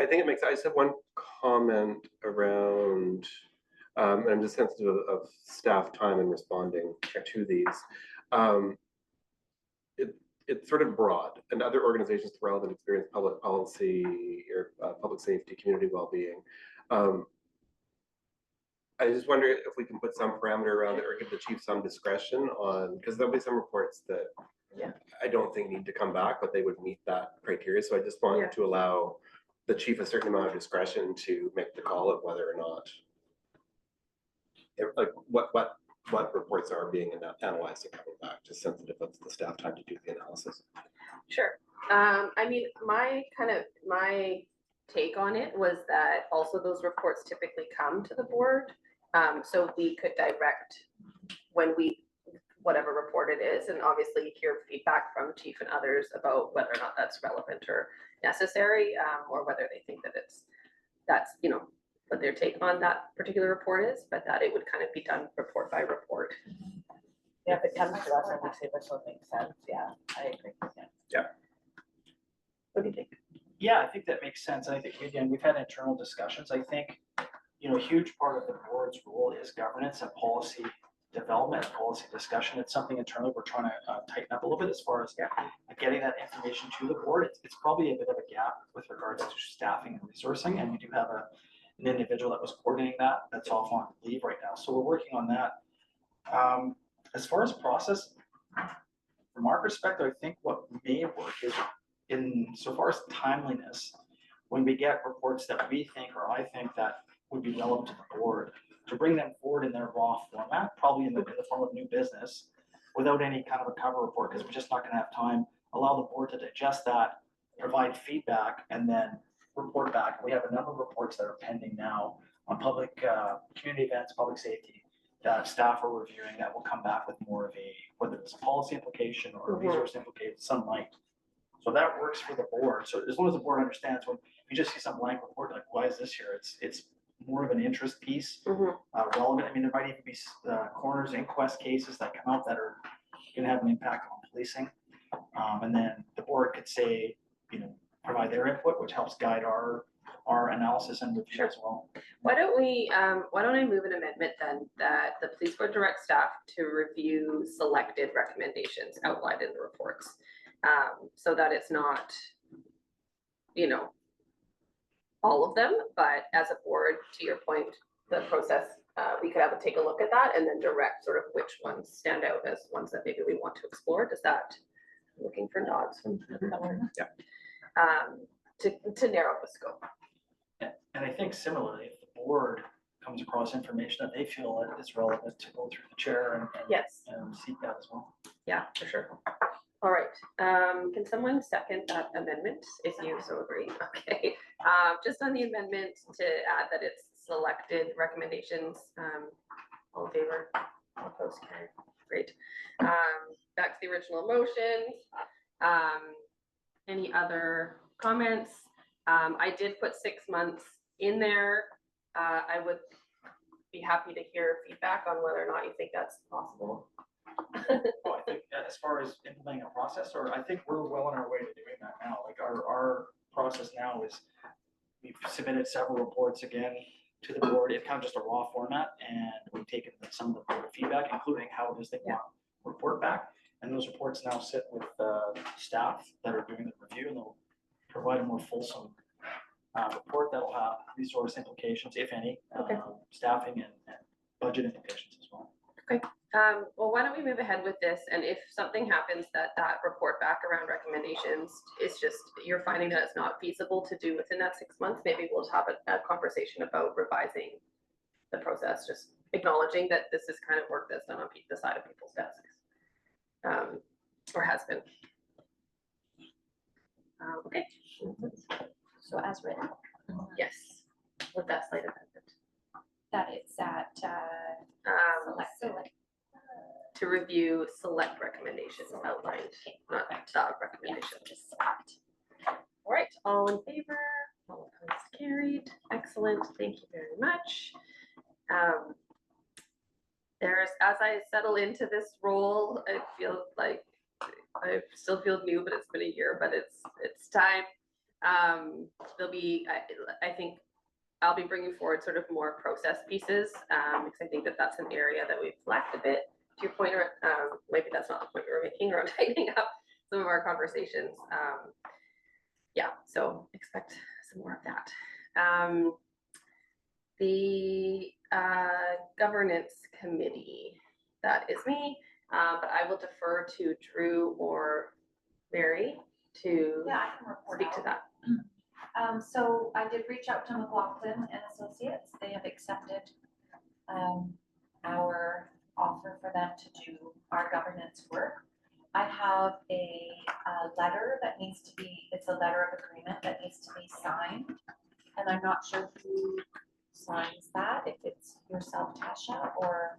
think it makes, I just have one comment around, and I'm just sensitive of staff time in responding to these. It's sort of broad, and other organizations with relevant experience, public policy or public safety, community well-being. I just wonder if we can put some parameter around it or give the chief some discretion on, because there'll be some reports that I don't think need to come back, but they would meet that criteria. So I just want to allow the chief a certain amount of discretion to make the call of whether or not, like what reports are being analyzed and coming back, just sensitive of the staff time to do the analysis. Sure. I mean, my take on it was that also those reports typically come to the board. So we could direct whatever report it is, and obviously hear feedback from chief and others about whether or not that's relevant or necessary, or whether they think that that's what their take on that particular report is, but that it would kind of be done report by report. Yeah, if it comes to us and we say this one makes sense, I agree. What do you think? Yeah, I think that makes sense. And I think, again, we've had internal discussions. I think, a huge part of the board's role is governance and policy development, and policy discussion. It's something internally we're trying to tighten up a little bit as far as getting that information to the board. It's probably a bit of a gap with regards to staffing and resourcing. And we do have an individual that was coordinating that's off on leave right now. So we're working on that. As far as process, from our perspective, I think what may work is, so far as timeliness, when we get reports that we think or I think that would be relevant to the board, to bring them forward in their raw format, probably in the form of new business, without any kind of a cover report, because we're just not going to have time. Allow the board to digest that, provide feedback, and then report back. We have a number of reports that are pending now on public community events, public safety, that staff are reviewing that will come back with more of a, whether it's a policy implication or a Mhm. resource implication, some might. So that works for the board. So as long as the board understands, when you just see some blank report, like, why is this here? It's more of an interest piece, Mhm. relevant. I mean, there might even be coroner's inquest cases that come out that are gonna have an impact on policing. And then the board could say, provide their input, which helps guide our analysis and review as well. Why don't I move an amendment then that the police board directs staff to review selected recommendations outlined in the reports? So that it's not, all of them, but as a board, to your point, the process, we could have a take a look at that and then direct sort of which ones stand out as ones that maybe we want to explore. Does that, looking for nods from everyone? Yeah. To narrow the scope. And I think similarly, if the board comes across information that they feel that is relevant, to go through the chair Yes. and seek that as well. Yeah, for sure. All right, can someone second that amendment if you so agree? Okay, just on the amendment to add that it's selected recommendations, all in favor, all opposed, carried, great. Back to the original motion. Any other comments? I did put 6 months in there. I would be happy to hear feedback on whether or not you think that's possible. Well, I think as far as implementing a process, or I think we're well on our way to doing that now. Like our process now is we've submitted several reports again to the board in kind of just a raw format, and we've taken some of the board feedback, including how does they want report back. And those reports now sit with staff that are doing the review, and they'll provide a more fulsome report that'll have resource implications, if any, staffing and budget implications as well. Okay. Well, why don't we move ahead with this? And if something happens that report back around recommendations is just, you're finding that it's not feasible to do within that 6 months, maybe we'll have a conversation about revising the process, just acknowledging that this is kind of work that's done on the side of people's desks. Or has been. Okay. So as written, Yes, with that slight amendment. that it's at, select. To review select recommendations outlined, not the recommendation. Just select. All right, all in favor, all opposed, carried. Excellent, thank you very much. As I settle into this role, I feel like I still feel new, but it's been a year, but it's time. There'll be, I think I'll be bringing forward sort of more process pieces, because I think that that's an area that we've lacked a bit. To your point, maybe that's not the point we were making around tightening up some of our conversations. Yeah, so expect some more of that. The governance committee, that is me, but I will defer to Drew or Mary to Yeah, I can report speak to out. that. So I did reach out to McLaughlin and Associates. They have accepted our offer for them to do our governance work. I have a letter that needs to be, it's a letter of agreement that needs to be signed. And I'm not sure who signs that, if it's yourself, Tasha, or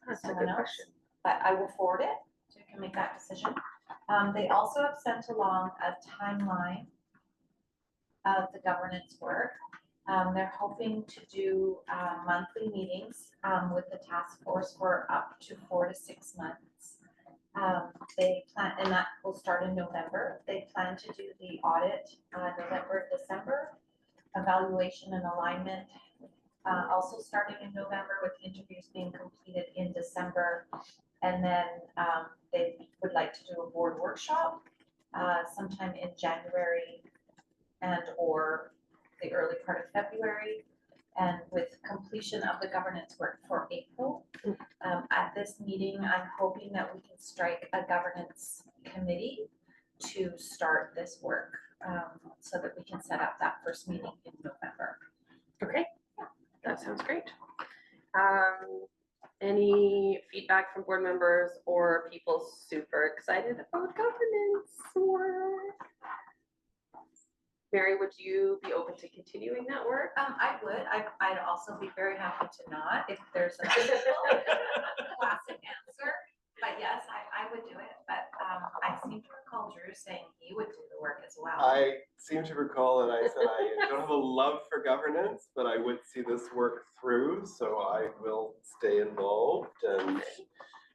That's a someone good else. question. But I will forward it so you can make that decision. They also have sent along a timeline of the governance work. They're hoping to do monthly meetings with the task force for up to 4 to 6 months. They plan, and that will start in November. They plan to do the audit November, December, evaluation and alignment also starting in November, with interviews being completed in December. And then they would like to do a board workshop sometime in January and or the early part of February, and with completion of the governance work for April. At this meeting, I'm hoping that we can strike a governance committee to start this work, so that we can set up that first meeting in November. Okay, that sounds great. Any feedback from board members or people super excited about governance work? Mary, would you be open to continuing that work? I would, I'd also be very happy to not, if there's a classic answer. But yes, I would do it, but, I seem to recall Drew saying he would do the work as well. I seem to recall that I said I don't have a love for governance, but I would see this work through, so I will stay involved. And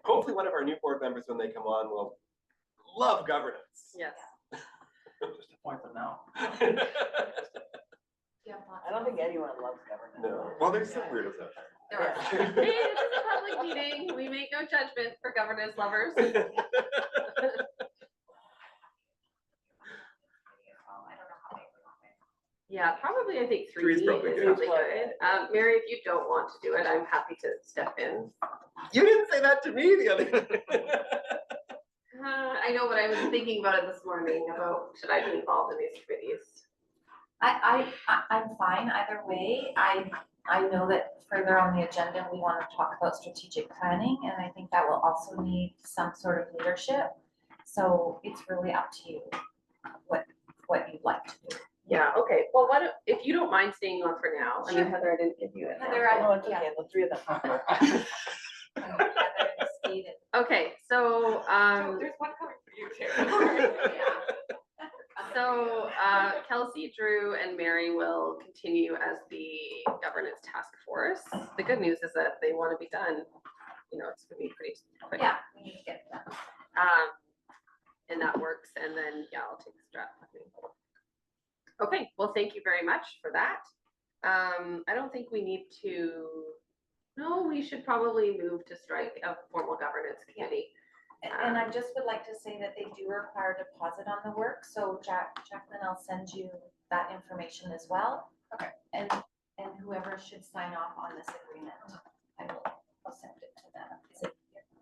hopefully one of our new board members, when they come on, will love governance. Yes. Just appoint them now. Yeah, lots I don't of- think anyone loves government. No, well, there's some weirdos out there. There are. Hey, this is a public meeting. We make no judgment for governance lovers. I don't know how big we want it. Yeah, probably I think Three's three probably is good. probably good. Mary, if you don't want to do it, I'm happy to step in. You didn't say that to me the other I know, but I was thinking about it this morning about should I be involved in these committees? I'm fine either way. I know that further on the agenda, we want to talk about strategic planning, and I think that will also need some sort of leadership. So it's really up to you what you'd like to do. Yeah, okay. Well, if you don't mind staying on for now? I mean, Sure. Heather, I didn't give you it. Heather, No, it's yeah. okay, the three of them. Heather and Steve and- Okay, so, There's one coming for you too. So Kelsey, Drew, and Mary will continue as the governance task force. The good news is that they want to be done, it's gonna be pretty quick. Yeah, we need to get that. And that works, and then, yeah, I'll take the strap with me. Okay, well, thank you very much for that. I don't think we need to, no, we should probably move to strike a formal governance committee. And I just would like to say that they do require a deposit on the work, so Jacqueline, I'll send you that information as well. Okay. And whoever should sign off on this agreement, I'll send it to them.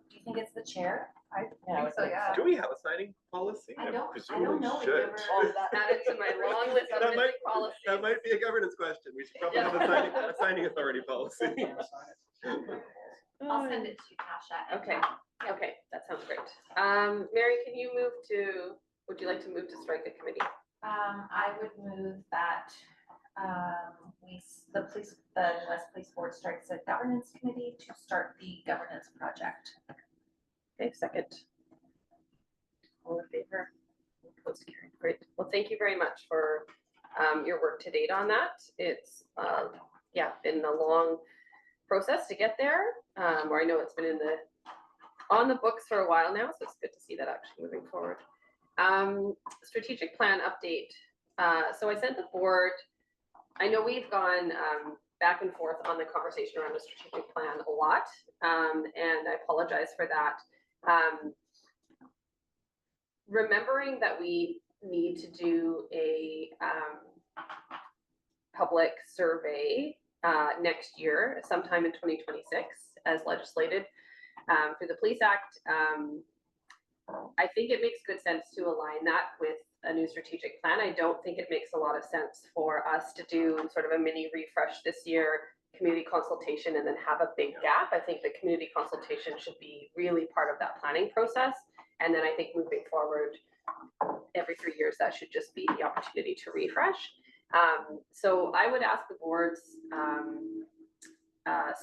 Do you think it's the chair? I Yeah, think so, yeah. Do we have a signing policy? I don't Presumably know. We've should. never- Oh, that- Add it to my long list of That might- missing policies. That might be a governance question. We should probably have a signing authority policy. I'll send it to you, Tasha. and- Okay. Okay, that sounds great. Mary, can you would you like to move to strike a committee? I would move that, the West Police Board strikes a governance committee to start the governance project. Okay, second. All in favor? Opposed, carried. Great. Well, thank you very much for your work to date on that. It's been a long process to get there. Or I know it's been on the books for a while now, so it's good to see that actually moving forward. Strategic plan update. So I sent the board, I know we've gone back and forth on the conversation around the strategic plan a lot, and I apologize for that. Remembering that we need to do a public survey next year, sometime in 2026, as legislated through the Police Act. I think it makes good sense to align that with a new strategic plan. I don't think it makes a lot of sense for us to do sort of a mini refresh this year, community consultation, and then have a big gap. I think the community consultation should be really part of that planning process. And then I think moving forward, every 3 years, that should just be the opportunity to refresh. So I would ask the board's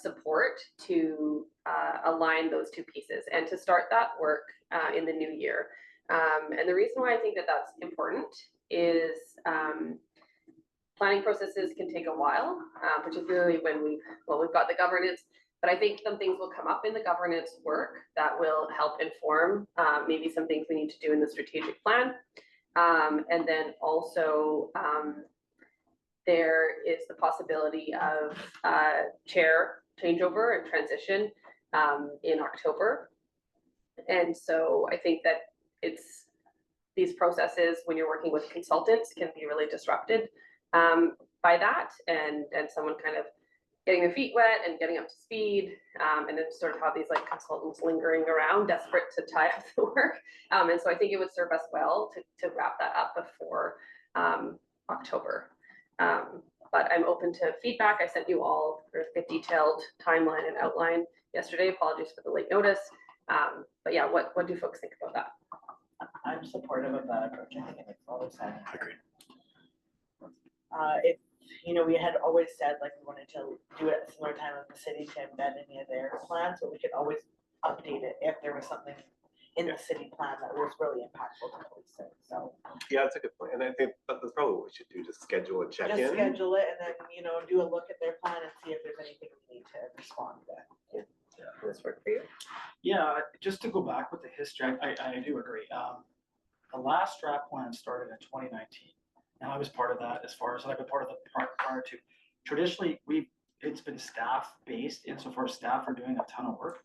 support to align those two pieces and to start that work in the new year. And the reason why I think that that's important is planning processes can take a while, particularly when we've got the governance. But I think some things will come up in the governance work that will help inform maybe some things we need to do in the strategic plan. And then also there is the possibility of chair changeover and transition in October. And so I think that these processes, when you're working with consultants, can be really disrupted by that, and someone kind of getting their feet wet and getting up to speed, and then sort of have these like consultants lingering around, desperate to tie up the work. And so I think it would serve us well to wrap that up before October. But I'm open to feedback. I sent you all a detailed timeline and outline yesterday. Apologies for the late notice. But yeah, what do folks think about that? I'm supportive of that approach. I think it makes a lot of sense. Agreed. If, we had always said like we wanted to do it at a similar time of the city to embed any of their plans, but we could always update it if there was something in the city plan that was really impactful to policing, so. Yeah, that's a good point. And I think that's probably what we should do, just schedule a check-in. Just schedule it and then, do a look at their plan and see if there's anything we need to respond with. Does this work for you? Yeah, just to go back with the history, I do agree. The last strat plan started in 2019. And I was part of that I've been part of the prior to. Traditionally, it's been staff-based insofar as staff are doing a ton of work.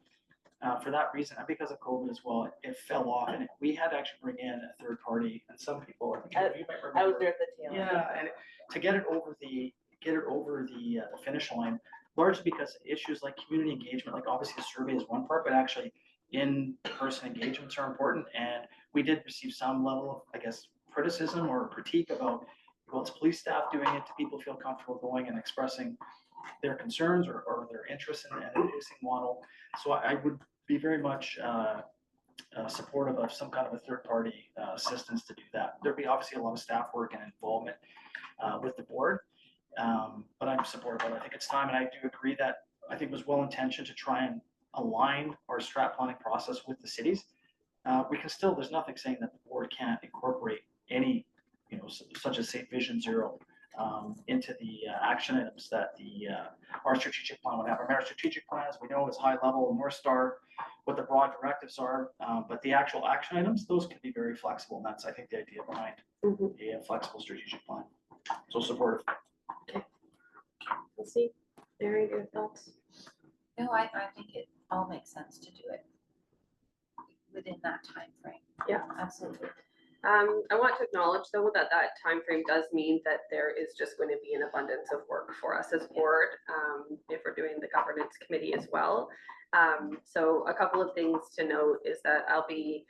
For that reason, and because of COVID as well, it fell off and we had to actually bring in a third party and some people, I think you might remember. I was there at the tail end. Yeah, and to get it over the finish line, largely because issues like community engagement, like obviously the survey is one part, but actually in-person engagements are important. And we did receive some level of, I guess, criticism or critique about, well, it's police staff doing it. Do people feel comfortable going and expressing their concerns or their interest in a policing model? So I would be very much supportive of some kind of a third-party assistance to do that. There'd be obviously a lot of staff work and involvement with the board, but I'm supportive of it. I think it's time, and I do agree that I think it was well-intentioned to try and align our strat planning process with the cities. We can still, there's nothing saying that the board can't incorporate any, such as say Vision Zero into the action items that our strategic plan would have. Our strategic plans, we know is high level, North Star, what the broad directives are, but the actual action items, those can be very flexible. And that's, I think, the idea behind a flexible strategic plan. So supportive. Let's see. Mary, your thoughts? No, I think it all makes sense to do it within that time frame. Yeah. Absolutely. I want to acknowledge though that timeframe does mean that there is just going to be an abundance of work for us as board, if we're doing the governance committee as well. So a couple of things to note is that I'll be,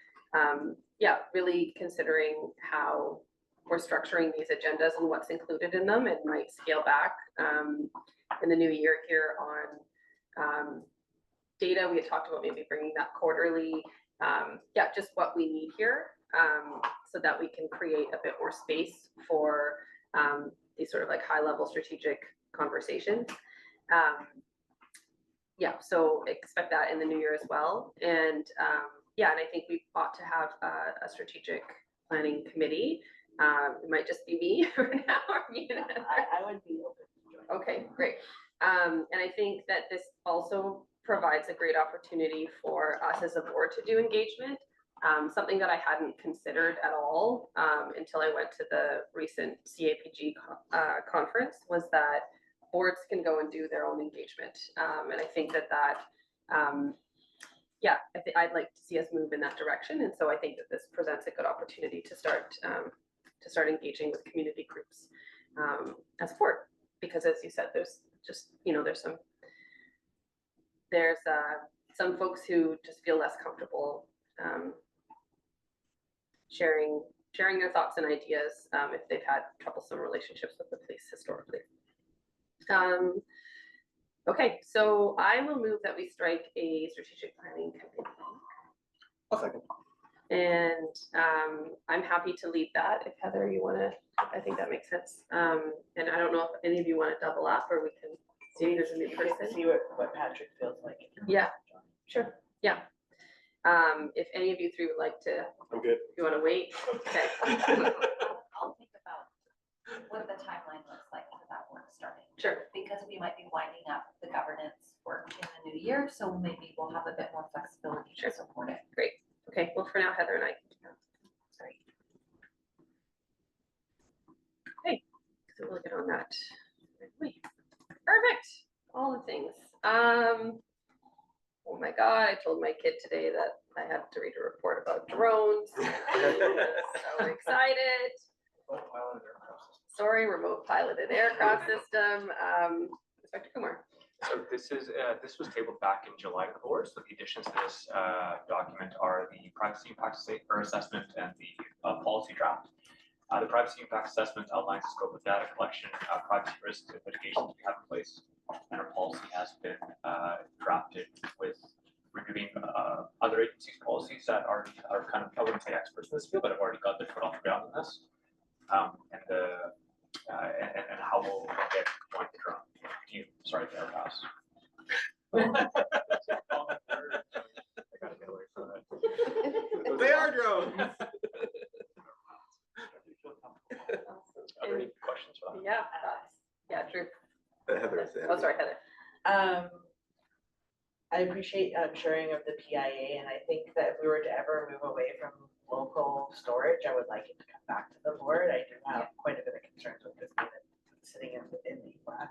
really considering how we're structuring these agendas and what's included in them, and might scale back in the new year here on data. We had talked about maybe bringing that quarterly, just what we need here. So that we can create a bit more space for these sort of like high level strategic conversations. So expect that in the new year as well. And and I think we ought to have a strategic planning committee. It might just be me for now. I would be open to joining. Okay, great. And I think that this also provides a great opportunity for us as a board to do engagement. Something that I hadn't considered at all until I went to the recent CAPG conference was that boards can go and do their own engagement. And I think I'd like to see us move in that direction. And so I think that this presents a good opportunity to start engaging with community groups as a board. Because as you said, there's just, there's some folks who just feel less comfortable sharing their thoughts and ideas if they've had troublesome relationships with the police historically. Okay, so I will move that we strike a strategic planning committee. I'll second. And I'm happy to lead that if Heather, you want to, I think that makes sense. And I don't know if any of you want to double up or we can see if there's a new person. See what Patrick feels like. Yeah, sure. Yeah. If any of you three would like to, I'm good. if you want to wait, okay. I'll think about what the timeline looks like for that work starting. Sure. Because we might be winding up the governance work in the new year, so maybe we'll have a bit more flexibility to support it. Great. Okay, well, for now, Heather and I can do that. Sorry. Okay, so we'll get on that. Perfect. All the things. Oh my God, I told my kid today that I had to read a report about drones. So excited. Sorry, remote piloted aircraft system. Inspector Kumar. So this was tabled back in July to the board. So the additions to this document are the privacy impact assessment and the policy draft. The privacy impact assessment outlines the scope of data collection, privacy risks, and mitigations we have in place. And our policy has been drafted with reviewing other agencies' policies that are kind of, I wouldn't say experts in this field, but have already got their foot off the ground in this. And the and how we'll get one drone. Do you, sorry, the pass. They are drones. Are there any questions for that? Yeah, yeah, true. Heather. Oh, sorry, Heather. I appreciate sharing of the PIA, and I think that if we were to ever move away from local storage, I would like it to come back to the board. I do have quite a bit of concerns with this unit sitting in the US.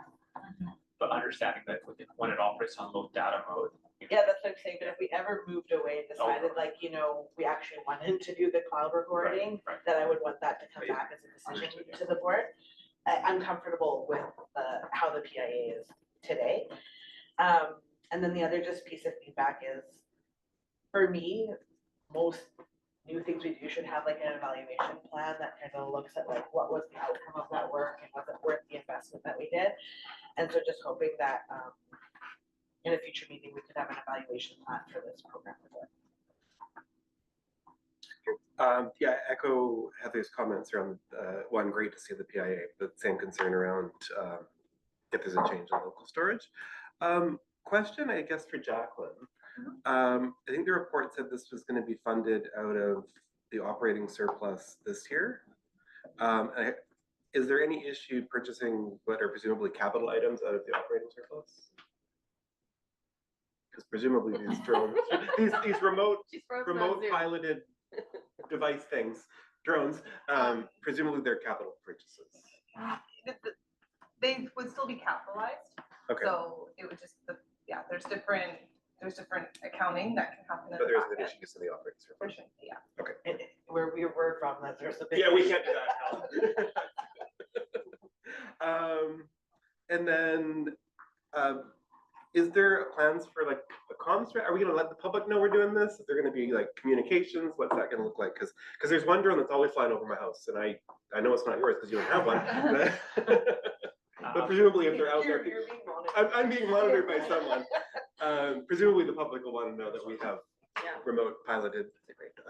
But understanding that when it operates on low data mode. Yeah, that's what I'm saying, but if we ever moved away and decided like, you know, we actually wanted to do the cloud recording, Right. that I would want that to come back as a decision to the board. I'm comfortable with how the PIA is today. And then the other just piece of feedback is, for me, most new things we do should have like an evaluation plan that kind of looks at like, what was the outcome of that work and was it worth the investment that we did? And so just hoping that in a future meeting, we could have an evaluation plan for this program. Yeah, echo Heather's comments around, one, great to see the PIA, but same concern around if there's a change in local storage. Question, I guess, for Jacqueline. I think the report said this was going to be funded out of the operating surplus this year. Is there any issue purchasing what are presumably capital items out of the operating surplus? Because presumably these drones, these remote piloted device things, drones, presumably they're capital purchases. They would still be capitalized, Okay, so it would just, there's different accounting that can happen. in but the there's back an end. issue in the operating surplus. There shouldn't be, yeah. And where we were from, that there's a big. Yeah, we can't do that. No. And then, is there plans for like a comms? Are we gonna let the public know we're doing this? Is there gonna be like communications? What's that gonna look like? Because there's one drone that's always flying over my house, and I know it's not yours because you don't have one. But presumably, if they're out there, You're being monitored. I'm being monitored by someone. Presumably, the public will want to know that we have Yeah. remote piloted,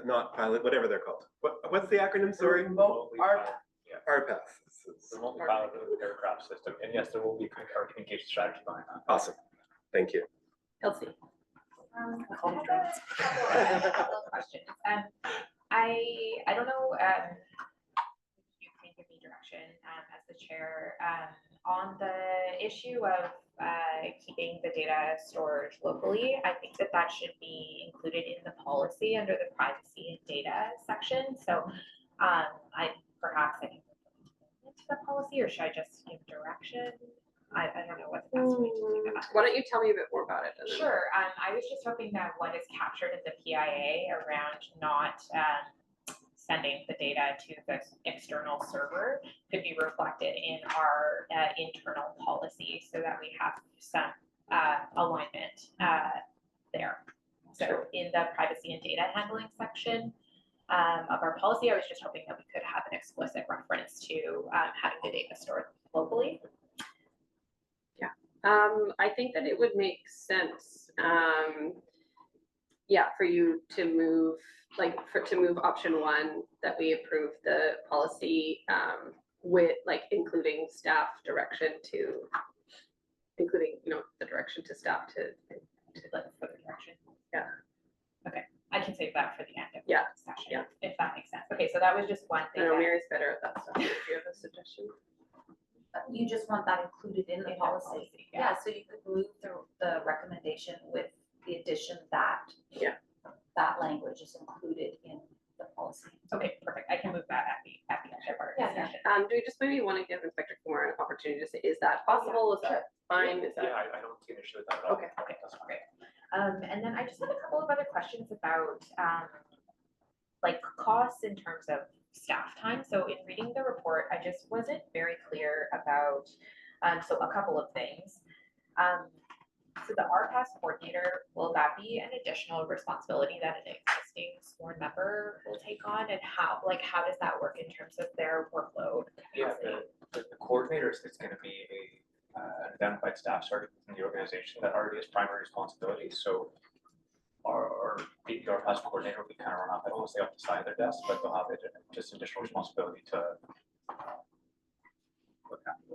not pilot, whatever they're called. What's the acronym? Sorry. Remote RPAS. Remotely piloted aircraft system, and yes, there will be our communication strategy behind that. Awesome. Thank you. Kelsey. I have a couple of questions. I don't know, you can give me direction, as the chair, on the issue of, keeping the data storage locally. I think that should be included in the policy under the privacy and data section. So, I can into the policy, or should I just give direction? I don't know what the best way to do that. Why don't you tell me a bit more about it? and then- Sure, I was just hoping that what is captured in the PIA around not sending the data to the external server could be reflected in our internal policy so that we have some alignment there. So in the privacy and data handling section of our policy, I was just hoping that we could have an explicit reference to having the data stored locally. I think that it would make sense, for you to move, to move option one, that we approve the policy, with, including staff direction to, including, the direction to staff to Like for the direction. Yeah. Okay, I can save that for the end of the Yeah, session, yeah. if that makes sense. Okay, so that was just one I thing. know that- Mary's better at that stuff. Do you have a suggestion? You just want that included in the In the policy. yeah. Yeah, so you could move the recommendation with the addition that. Yeah. That language is included in the policy. Okay, perfect. I can move that at the end of our Yeah. discussion. Do we just maybe want to give Inspector Kumar an opportunity to say, is that possible? Is that fine? Is that? Yeah, I don't see an issue with that at all. Okay. Okay, that's great. And then I just had a couple of other questions about costs in terms of staff time. So in reading the report, I just wasn't very clear about, so a couple of things. So the RPAS coordinator, will that be an additional responsibility that an existing sworn member will take on? And how does that work in terms of their workload? Yeah, the coordinator is gonna be an identified staff sergeant in the organization that already has primary responsibility, so our PPR coordinator will be kind of run off, I don't want to say off the side of their desk, but they'll have just additional responsibility to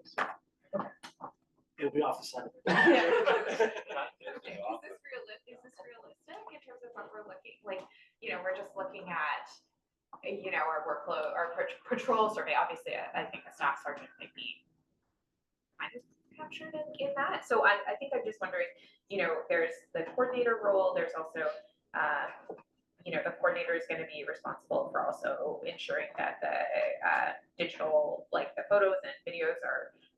So, It'll be off the side. Is this realistic in terms of what we're looking, like, we're just looking at, our workload, our patrol survey, obviously, I think a staff sergeant might be kind of captured in that. So I think I'm just wondering, there's the coordinator role, there's also, the coordinator is going to be responsible for also ensuring that the digital, like the photos and videos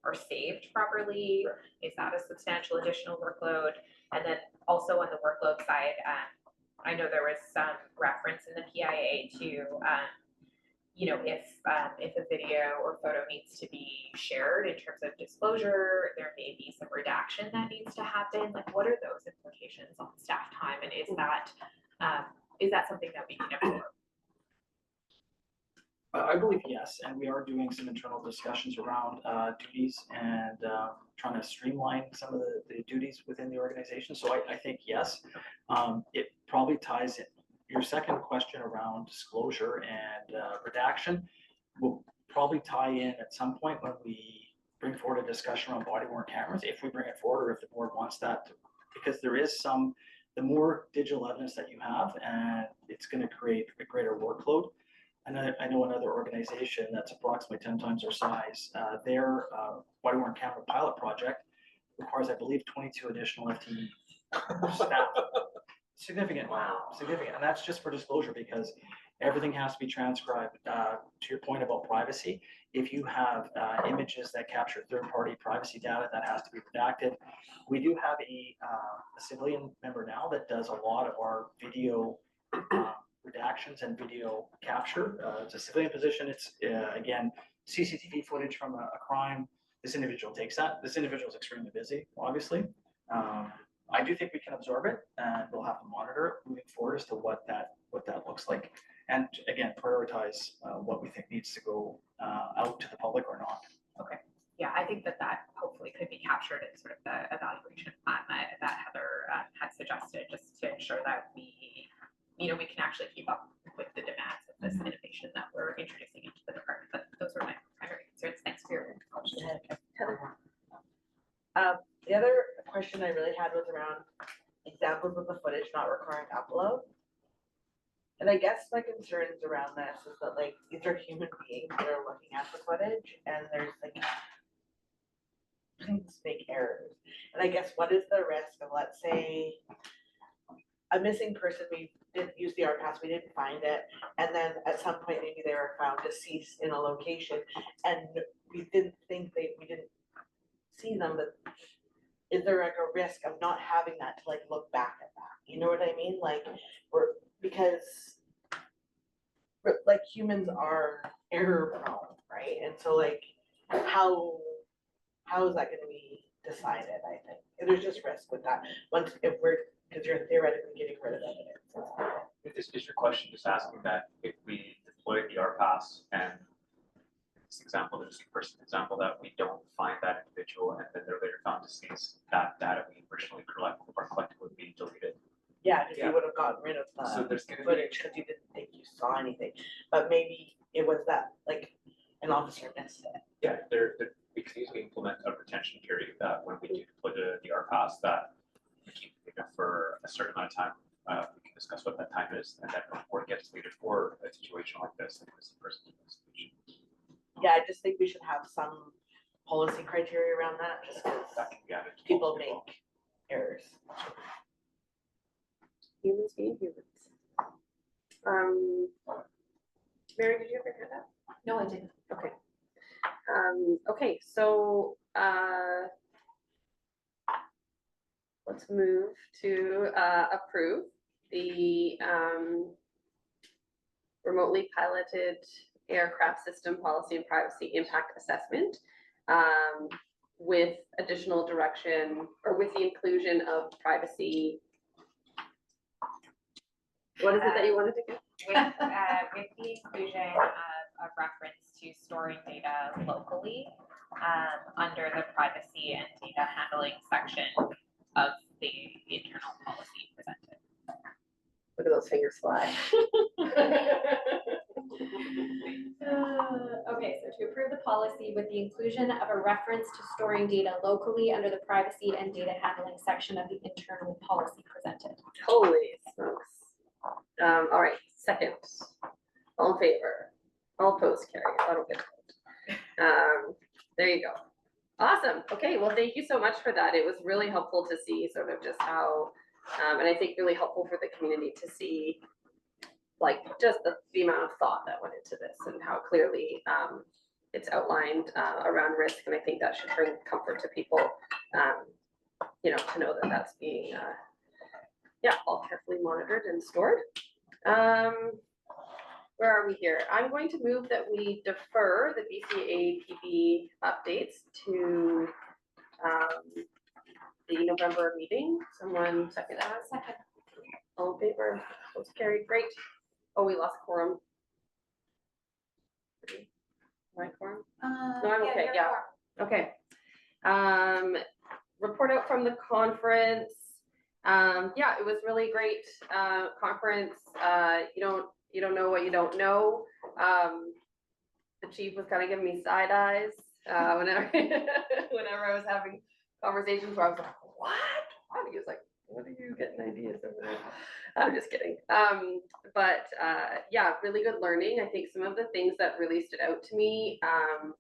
are saved properly. Is that a substantial additional workload? And then also on the workload side, I know there was some reference in the PIA to, if a video or photo needs to be shared in terms of disclosure, there may be some redaction that needs to happen. Like, what are those implications on staff time? And is that something that we can absorb? I believe yes, and we are doing some internal discussions around duties and trying to streamline some of the duties within the organization. So I think yes, it probably ties in. Your second question around disclosure and redaction will probably tie in at some point when we bring forward a discussion around body-worn cameras, if we bring it forward or if the board wants that, because there is the more digital evidence that you have, and it's going to create a greater workload. And I know another organization that's approximately 10 times our size, their body-worn camera pilot project requires, I believe, 22 additional FTE staff. Significant. Wow. Significant. And that's just for disclosure, because everything has to be transcribed. To your point about privacy, if you have images that capture third-party privacy data, that has to be redacted. We do have a civilian member now that does a lot of our video redactions and video capture. It's a civilian position. It's again, CCTV footage from a crime. This individual takes that. This individual is extremely busy, obviously. I do think we can absorb it, and we'll have to monitor it moving forward as to what that looks like, and again, prioritize what we think needs to go out to the public or not. Okay. Yeah, I think that hopefully could be captured in sort of the evaluation plan that Heather had suggested, just to ensure that we can actually keep up with the demands of this innovation that we're introducing into the department. But those were my primary concerns. Thanks for your question. The other question I really had was around examples of the footage not requiring upload. And I guess my concerns around this is that, like, these are human beings that are looking at the footage, and there's like things make errors. And I guess what is the risk of, let's say, a missing person, we didn't use the RPAS, we didn't find it, and then at some point maybe they were found deceased in a location, and we didn't see them, but is there like a risk of not having that to like look back at that? You know what I mean? Like, because humans are error prone, right? And so like, how is that going to be decided? I think there's just risk with that. Because you're theoretically getting rid of evidence. Is your question just asking that if we deploy the RPAS and this example, there's a person example that we don't find that individual and then they're later found deceased, that data we originally collected would be deleted? Yeah, because you would have gotten rid of So the there's gonna be, footage because you didn't think you saw anything. But maybe it was that, like, an officer missed it. yeah, we can easily implement a retention period that when we do deploy the RPAS, that we keep it for a certain amount of time. We can discuss what that time is, and then before it gets deleted for a situation like this, like this person. Yeah, I just think we should have some policy criteria around that, just because That can be added to people policy as well. make errors. Humans being humans. Mary, did you have your hand up? No, I didn't. Okay. Okay, so let's move to approve the remotely piloted aircraft system policy and privacy impact assessment with additional direction, or with the inclusion of privacy. What is it that you wanted to get? With the inclusion of reference to storing data locally under the privacy and data handling section of the internal policy presented. Look at those fingers fly. Okay, Okay, so to approve the policy with the inclusion of a reference to storing data locally under the privacy and data handling section of the internal policy presented. Holy smokes. All right, second. All in favor? All opposed, carry. That'll get. There you go. Awesome. Okay, well, thank you so much for that. It was really helpful to see sort of just how, and I think really helpful for the community to see like just the amount of thought that went into this and how clearly it's outlined around risk. And I think that should bring comfort to people, you know, to know that that's being, yeah, all carefully monitored and stored. Where are we here? I'm going to move that we defer the BCA PB updates to the November meeting. Someone second that? Second. All in favor? Votes carried. Great. Oh, we lost quorum. My quorum? No, I'm okay. Yeah. Okay. Report out from the conference. Yeah, it was really great conference. You don't know what you don't know. The chief was kind of giving me side eyes whenever whenever I was having conversations where I was like, what? He was like, what are you getting ideas over there? I'm just kidding. Yeah, really good learning. I think some of the things that really stood out to me,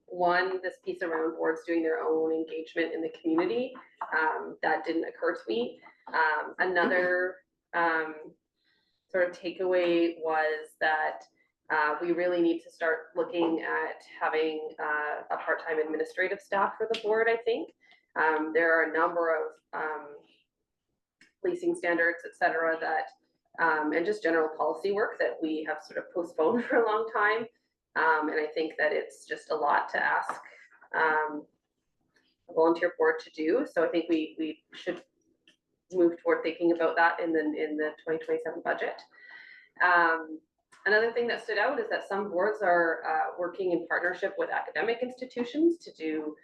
one, this piece around boards doing their own engagement in the community, that didn't occur to me. Another sort of takeaway was that we really need to start looking at having a part-time administrative staff for the board, I think. There are a number of leasing standards, et cetera, that, and just general policy work that we have sort of postponed for a long time. And I think that it's just a lot to ask a volunteer board to do. So I think we should move toward thinking about that in the 2027 budget. Another thing that stood out is that some boards are working in partnership with academic institutions to do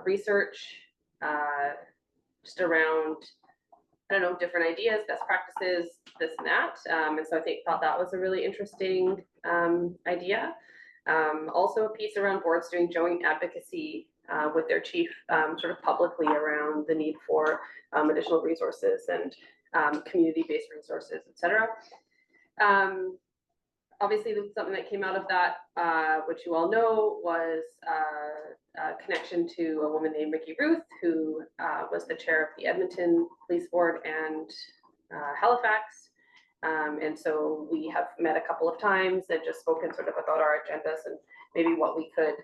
research just around, I don't know, different ideas, best practices, this and that. And so I thought that was a really interesting idea. Also a piece around boards doing joint advocacy with their chief sort of publicly around the need for additional resources and community-based resources, et cetera. Obviously, something that came out of that, which you all know, was a connection to a woman named Ricky Ruth, who was the chair of the Edmonton Police Board and Halifax. And so we have met a couple of times and just spoken sort of about our agendas and maybe what we could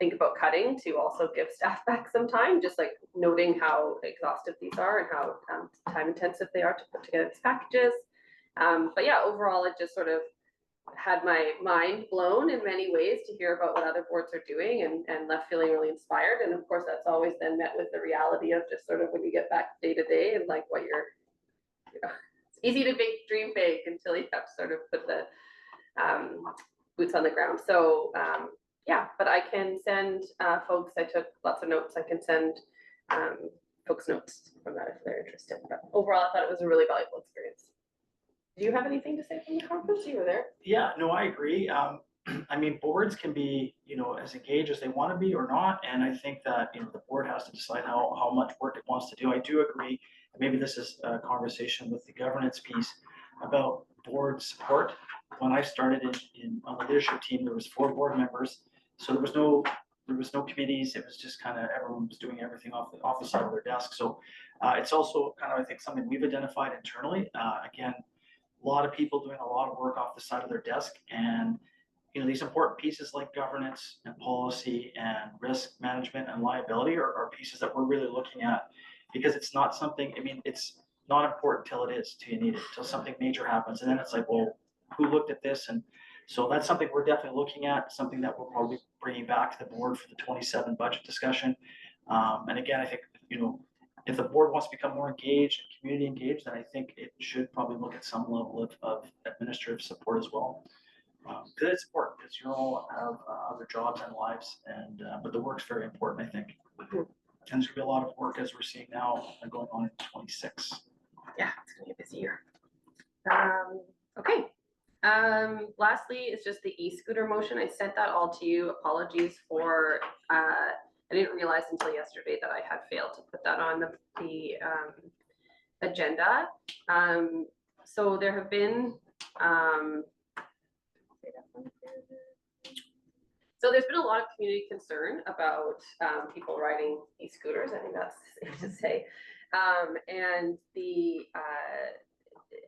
think about cutting to also give staff back some time, just like noting how exhaustive these are and how time intensive they are to put together these packages. But yeah, overall, it just sort of had my mind blown in many ways to hear about what other boards are doing and left feeling really inspired. And of course, that's always then met with the reality of just sort of when you get back day to day and like what you're, you know, it's easy to dream big until you have to sort of put the boots on the ground. So yeah, but I can send folks, I took lots of notes, I can send folks notes from that if they're interested. But overall, I thought it was a really valuable experience. Do you have anything to say from the conference? You were there. Yeah, no, I agree. I mean, boards can be, you know, as engaged as they want to be or not. And I think that, you know, the board has to decide how much work it wants to do. I do agree. Maybe this is a conversation with the governance piece about board support. When I started on the leadership team, there was 4 board members. So there was no committees. It was just kind of everyone was doing everything off the side of their desk. So it's also kind of, I think, something we've identified internally. Again, a lot of people doing a lot of work off the side of their desk, and you know, these important pieces like governance and policy and risk management and liability are pieces that we're really looking at, because it's not something, I mean, it's not important till it is, till you need it, till something major happens. And then it's like, well, who looked at this? And so that's something we're definitely looking at, something that we'll probably be bringing back to the board for the 27 budget discussion. And again, I think, you know, if the board wants to become more engaged and community engaged, then I think it should probably look at some level of administrative support as well. Because it's important, because you all have other jobs and lives, and but the work's very important, I think. And there's gonna be a lot of work as we're seeing now going on in 26. Yeah, it's gonna be a busy year. Okay, Lastly, it's just the e-scooter motion. I sent that all to you. Apologies for, I didn't realize until yesterday that I had failed to put that on the agenda. So there have been, so there's been a lot of community concern about people riding e-scooters. I think that's safe to say. And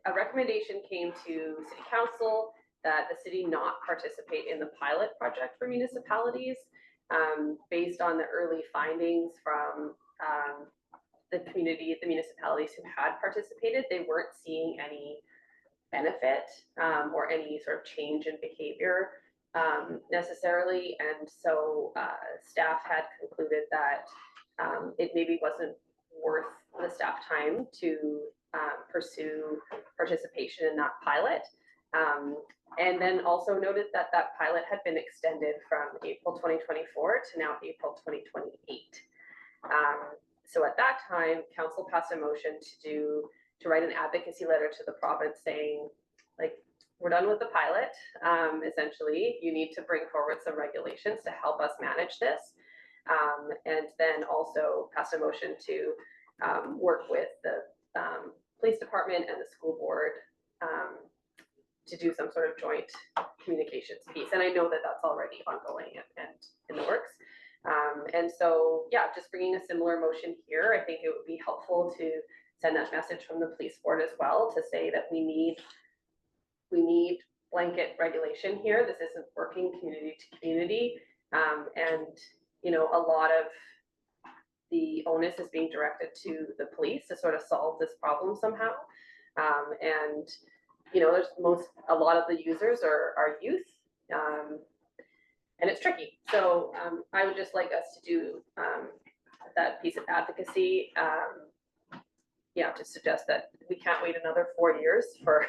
a recommendation came to City Council that the city not participate in the pilot project for municipalities based on the early findings from the community, the municipalities who had participated. They weren't seeing any benefit or any sort of change in behavior necessarily. And so staff had concluded that it maybe wasn't worth the staff time to pursue participation in that pilot. And then also noted that that pilot had been extended from April 2024 to now April 2028. So at that time, council passed a motion to write an advocacy letter to the province saying, like, we're done with the pilot. Essentially, you need to bring forward some regulations to help us manage this. And then also pass a motion to work with the police department and the school board to do some sort of joint communications piece. And I know that that's already ongoing and in the works. And so, yeah, just bringing a similar motion here, I think it would be helpful to send that message from the police board as well to say that we need blanket regulation here. This isn't working community to community. And, you know, a lot of the onus is being directed to the police to sort of solve this problem somehow. And, you know, a lot of the users are youth. And it's tricky. So I would just like us to do that piece of advocacy. Yeah, to suggest that we can't wait another 4 years for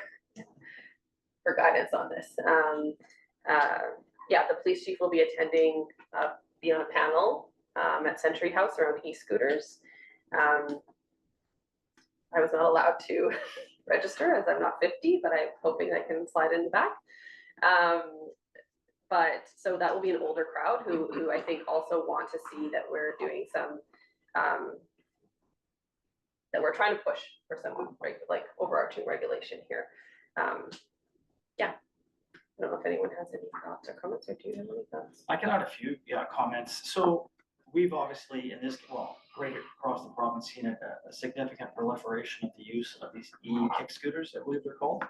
guidance on this. Yeah, the police chief will be attending, be on a panel at Century House around e-scooters. I was not allowed to register as I'm not 50, but I'm hoping I can slide in the back. But so that will be an older crowd who I think also want to see that we're doing some, that we're trying to push for some like overarching regulation here. Yeah, I don't know if anyone has any thoughts or comments, or do you have any thoughts? I can add a few comments. So we've obviously in this, well, right across the province seen a significant proliferation of the use of these e-kick scooters, I believe they're called.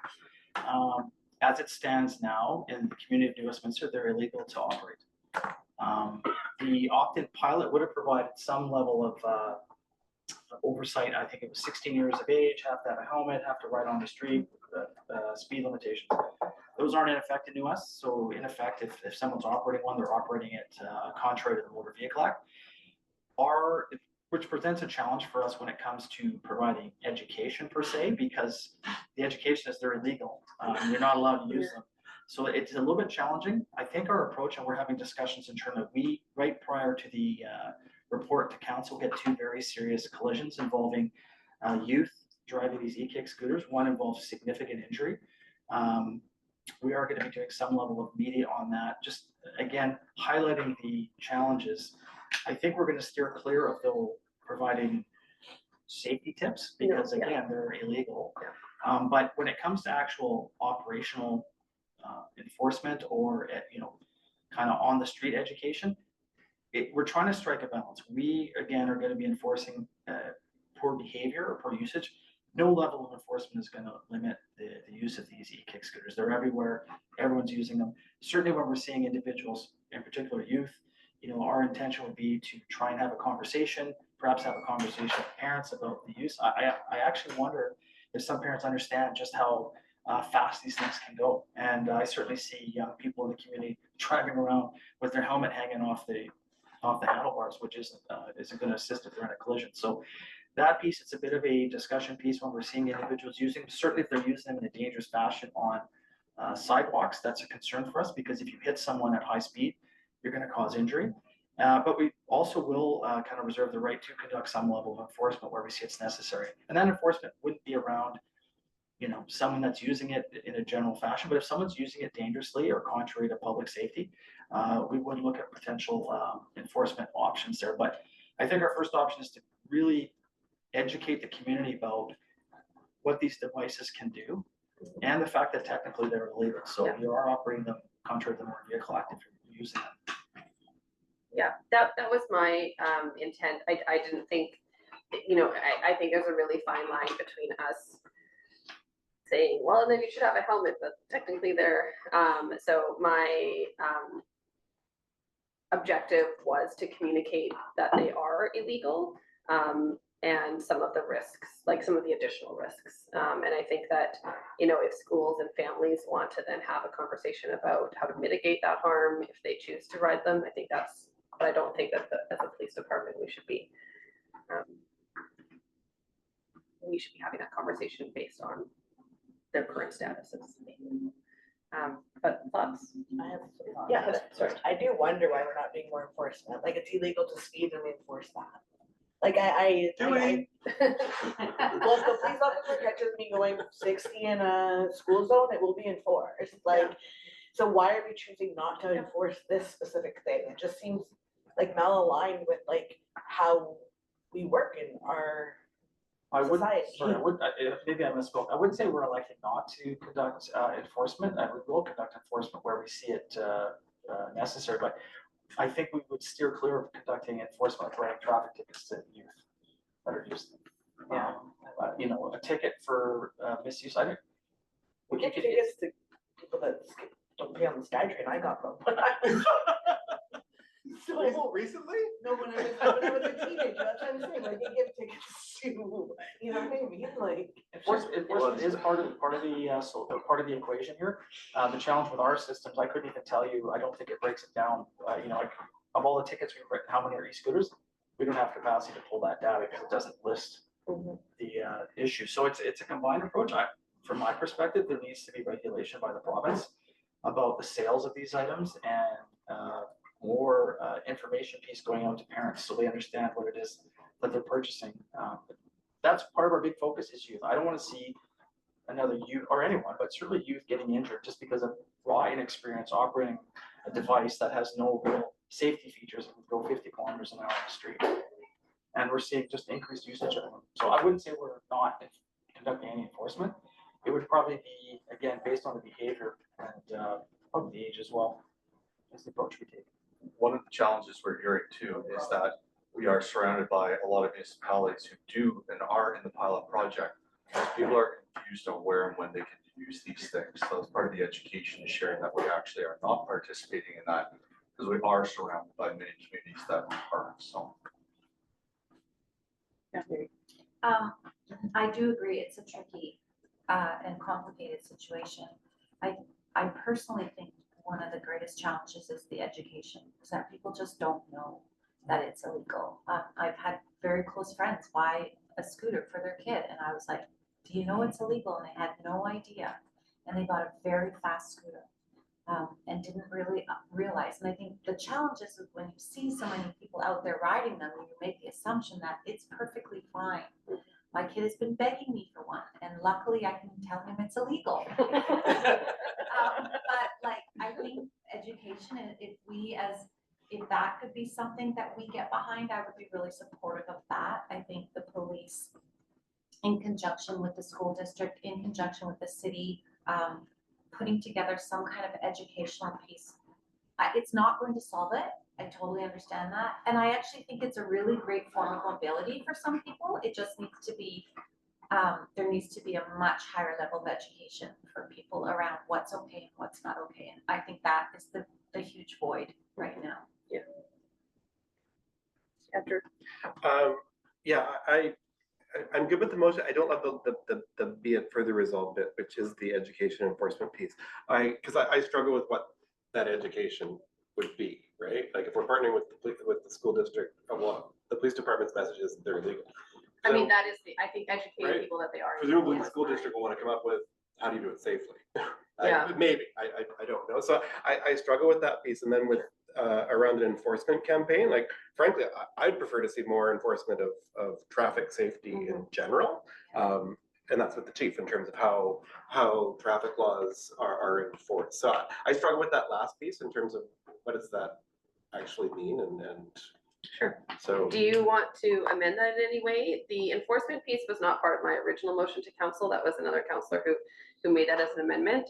As it stands now in the community of New Westminster, they're illegal to operate. The opt-in pilot would have provided some level of oversight. I think it was 16 years of age, have to have a helmet, have to ride on the street, speed limitations. Those aren't in effect in the US. So in effect, if someone's operating one, they're operating it contrary to the Motor Vehicle Act. Which presents a challenge for us when it comes to providing education per se, because the education is they're illegal. You're not allowed to use them. So it's a little bit challenging. I think our approach, and we're having discussions in terms of right prior to the report to council, get two very serious collisions involving youth driving these e-kick scooters. One involves significant injury. We are going to be doing some level of media on that, just again, highlighting the challenges. I think we're going to steer clear of providing safety tips because again, they're illegal. But when it comes to actual operational enforcement or kind of on the street education, we're trying to strike a balance. We again are going to be enforcing poor behavior or poor usage. No level of enforcement is going to limit the use of these e-kick scooters. They're everywhere. Everyone's using them. Certainly when we're seeing individuals, in particular youth, our intention would be to try and have a conversation, perhaps have a conversation with parents about the use. I actually wonder if some parents understand just how fast these things can go. And I certainly see young people in the community driving around with their helmet hanging off the handlebars, which isn't going to assist if they're in a collision. So that piece, it's a bit of a discussion piece when we're seeing individuals using them. Certainly if they're using them in a dangerous fashion on sidewalks, that's a concern for us, because if you hit someone at high speed, you're going to cause injury. But we also will kind of reserve the right to conduct some level of enforcement where we see it's necessary. And that enforcement wouldn't be around someone that's using it in a general fashion, but if someone's using it dangerously or contrary to public safety, we would look at potential enforcement options there. But I think our first option is to really educate the community about what these devices can do and the fact that technically they're illegal. So you are operating them contrary to the motor vehicle act if you're using them. Yeah, that was my intent. I didn't think, I think there's a really fine line between us saying, well, and then you should have a helmet, but technically they're, so my objective was to communicate that they are illegal, and some of the risks, like some of the additional risks. And I think that, if schools and families want to then have a conversation about how to mitigate that harm, if they choose to ride them, I think that's, but I don't think that as a police department, we should be having that conversation based on their current statuses. But thoughts? I have some thoughts. Yeah, sorry. I do wonder why we're not doing more enforcement. Like, it's illegal to speed and we enforce that. Like, well, if the police officer catches me going 60 in a school zone, it will be enforced. Like, so why are we choosing not to enforce this specific thing? It just seems like malaligned with like how we work in our society. Maybe I misspoke. I wouldn't say we're elected not to conduct enforcement. We will conduct enforcement where we see it necessary, but I think we would steer clear of conducting enforcement of writing traffic tickets to youth that are using them. A ticket for misuse. We give tickets to people that don't pay on the SkyTrain. I got them. So, recently? No, when I was a teenager, that's what I'm saying. Like, you give tickets to, you know what I mean? Like, enforcement is part of the equation here. The challenge with our systems, I couldn't even tell you. I don't think it breaks it down. Like, of all the tickets we've written, how many are e-scooters? We don't have capacity to pull that data because it doesn't list the issue. So it's a combined approach. From my perspective, there needs to be regulation by the province about the sales of these items and more information piece going out to parents so they understand what it is that they're purchasing. That's part of our big focus is youth. I don't want to see another youth or anyone, but certainly youth getting injured just because of raw inexperience operating a device that has no real safety features and can go 50 kilometers an hour on the street. And we're seeing just increased usage of them. So I wouldn't say we're not conducting any enforcement. It would probably be, again, based on the behavior and probably the age as well, is the approach we take. One of the challenges we're hearing too is that we are surrounded by a lot of municipalities who do and are in the pilot project. People are confused on where and when they can use these things. So as part of the education is sharing that we actually are not participating in that because we are surrounded by many communities that are. So. I do agree. It's a tricky and complicated situation. I personally think one of the greatest challenges is the education, because that people just don't know that it's illegal. I've had very close friends buy a scooter for their kid, and I was like, do you know it's illegal? And they had no idea. And they bought a very fast scooter and didn't really realize. And I think the challenge is when you see so many people out there riding them, you make the assumption that it's perfectly fine. My kid has been begging me for one, and luckily I can tell him it's illegal. But like, I think education, and if that could be something that we get behind, I would be really supportive of that. I think the police, in conjunction with the school district, in conjunction with the city, putting together some kind of educational piece. It's not going to solve it. I totally understand that. And I actually think it's a really great form of mobility for some people. It just needs to be, there needs to be a much higher level of education for people around what's okay and what's not okay. And I think that is the huge void right now. Yeah. Andrew? Yeah, I'm good with the motion. I don't love the be it further resolved bit, which is the education enforcement piece. Because I struggle with what that education would be, right? Like if we're partnering with the school district, well, the police department's message is they're illegal. I mean, that is I think educating people that they are. Presumably the school district will want to come up with how do you do it safely? Yeah. Maybe, I don't know. So I struggle with that piece. And then with around an enforcement campaign, like frankly, I'd prefer to see more enforcement of traffic safety in general. and that's with the chief in terms of how traffic laws are enforced. So I struggle with that last piece in terms of what does that actually mean and Sure. so. Do you want to amend that in any way? The enforcement piece was not part of my original motion to council. That was another councillor who made that as an amendment.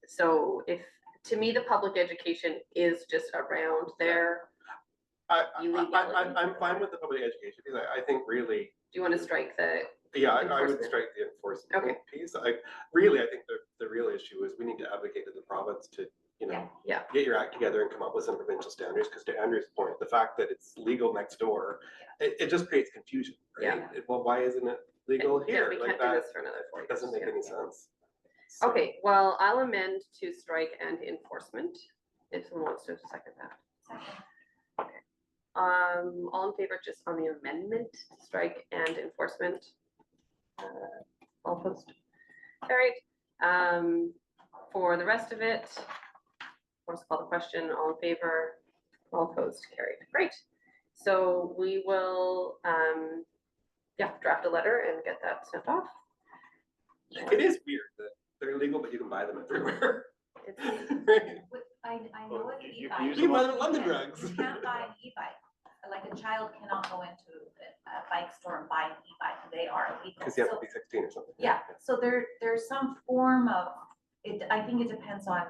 So if, to me, the public education is just around their, I'm fine with the public education because I think really, do you want to strike the, yeah, I would Enforcement. strike the enforcement Okay. piece. I think the real issue is we need to advocate to the province to, you know, Yeah. get your act together and come up with some provincial standards, because to Andrew's point, the fact that it's legal next door, it just creates confusion, right? Well, why isn't it legal yeah, here? we Like can't do that this for another 4 years. doesn't make Yeah. any sense. So- Okay, well, I'll amend to strike and enforcement, if someone wants to second that. All in favor, just on the amendment, strike and enforcement? All opposed? Carried. For the rest of it, let's call the question, all in favor, all opposed, carried. Great. So we will, draft a letter and get that sent off. It is weird that they're illegal, but you can buy them everywhere. It's- I know Well, with you e-bikes. can use You them buy on- them at London Drugs. You can't buy an e-bike. Like a child cannot go into a bike store and buy an e-bike. They are illegal. Because you have So- to be 16 or something. Yeah, so there's some form of, I think it depends on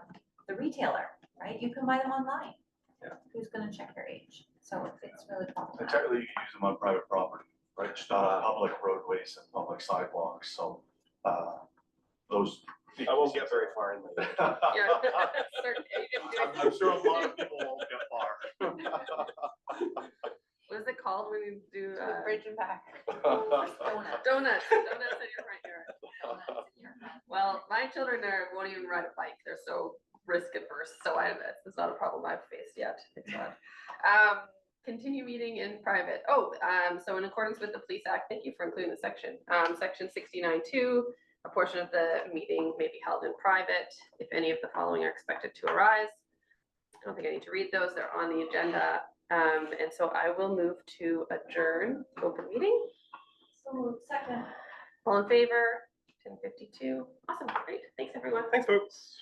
the retailer, right? You can buy them online. Yeah. Who's gonna check your age? So it's really And problematic. technically, you can use them on private property, right, just not on public roadways and public sidewalks, so, those. I won't get very far in my. Yeah. Certain age, if you- I'm sure a lot of people won't get far. What is it called when you do, To the bridge and back. Donuts. donuts in your front yard? Donuts in your hand. Well, my children won't even ride a bike. They're so risk adverse, so it's not a problem I've faced yet. It's not. Continue meeting in private. So in accordance with the Police Act, thank you for including the section. Section 69(2), a portion of the meeting may be held in private if any of the following are expected to arise. I don't think I need to read those. They're on the agenda. And so I will move to adjourn open meeting. So second. All in favor? 10:52. Awesome. Great. Thanks, everyone. Thanks, folks.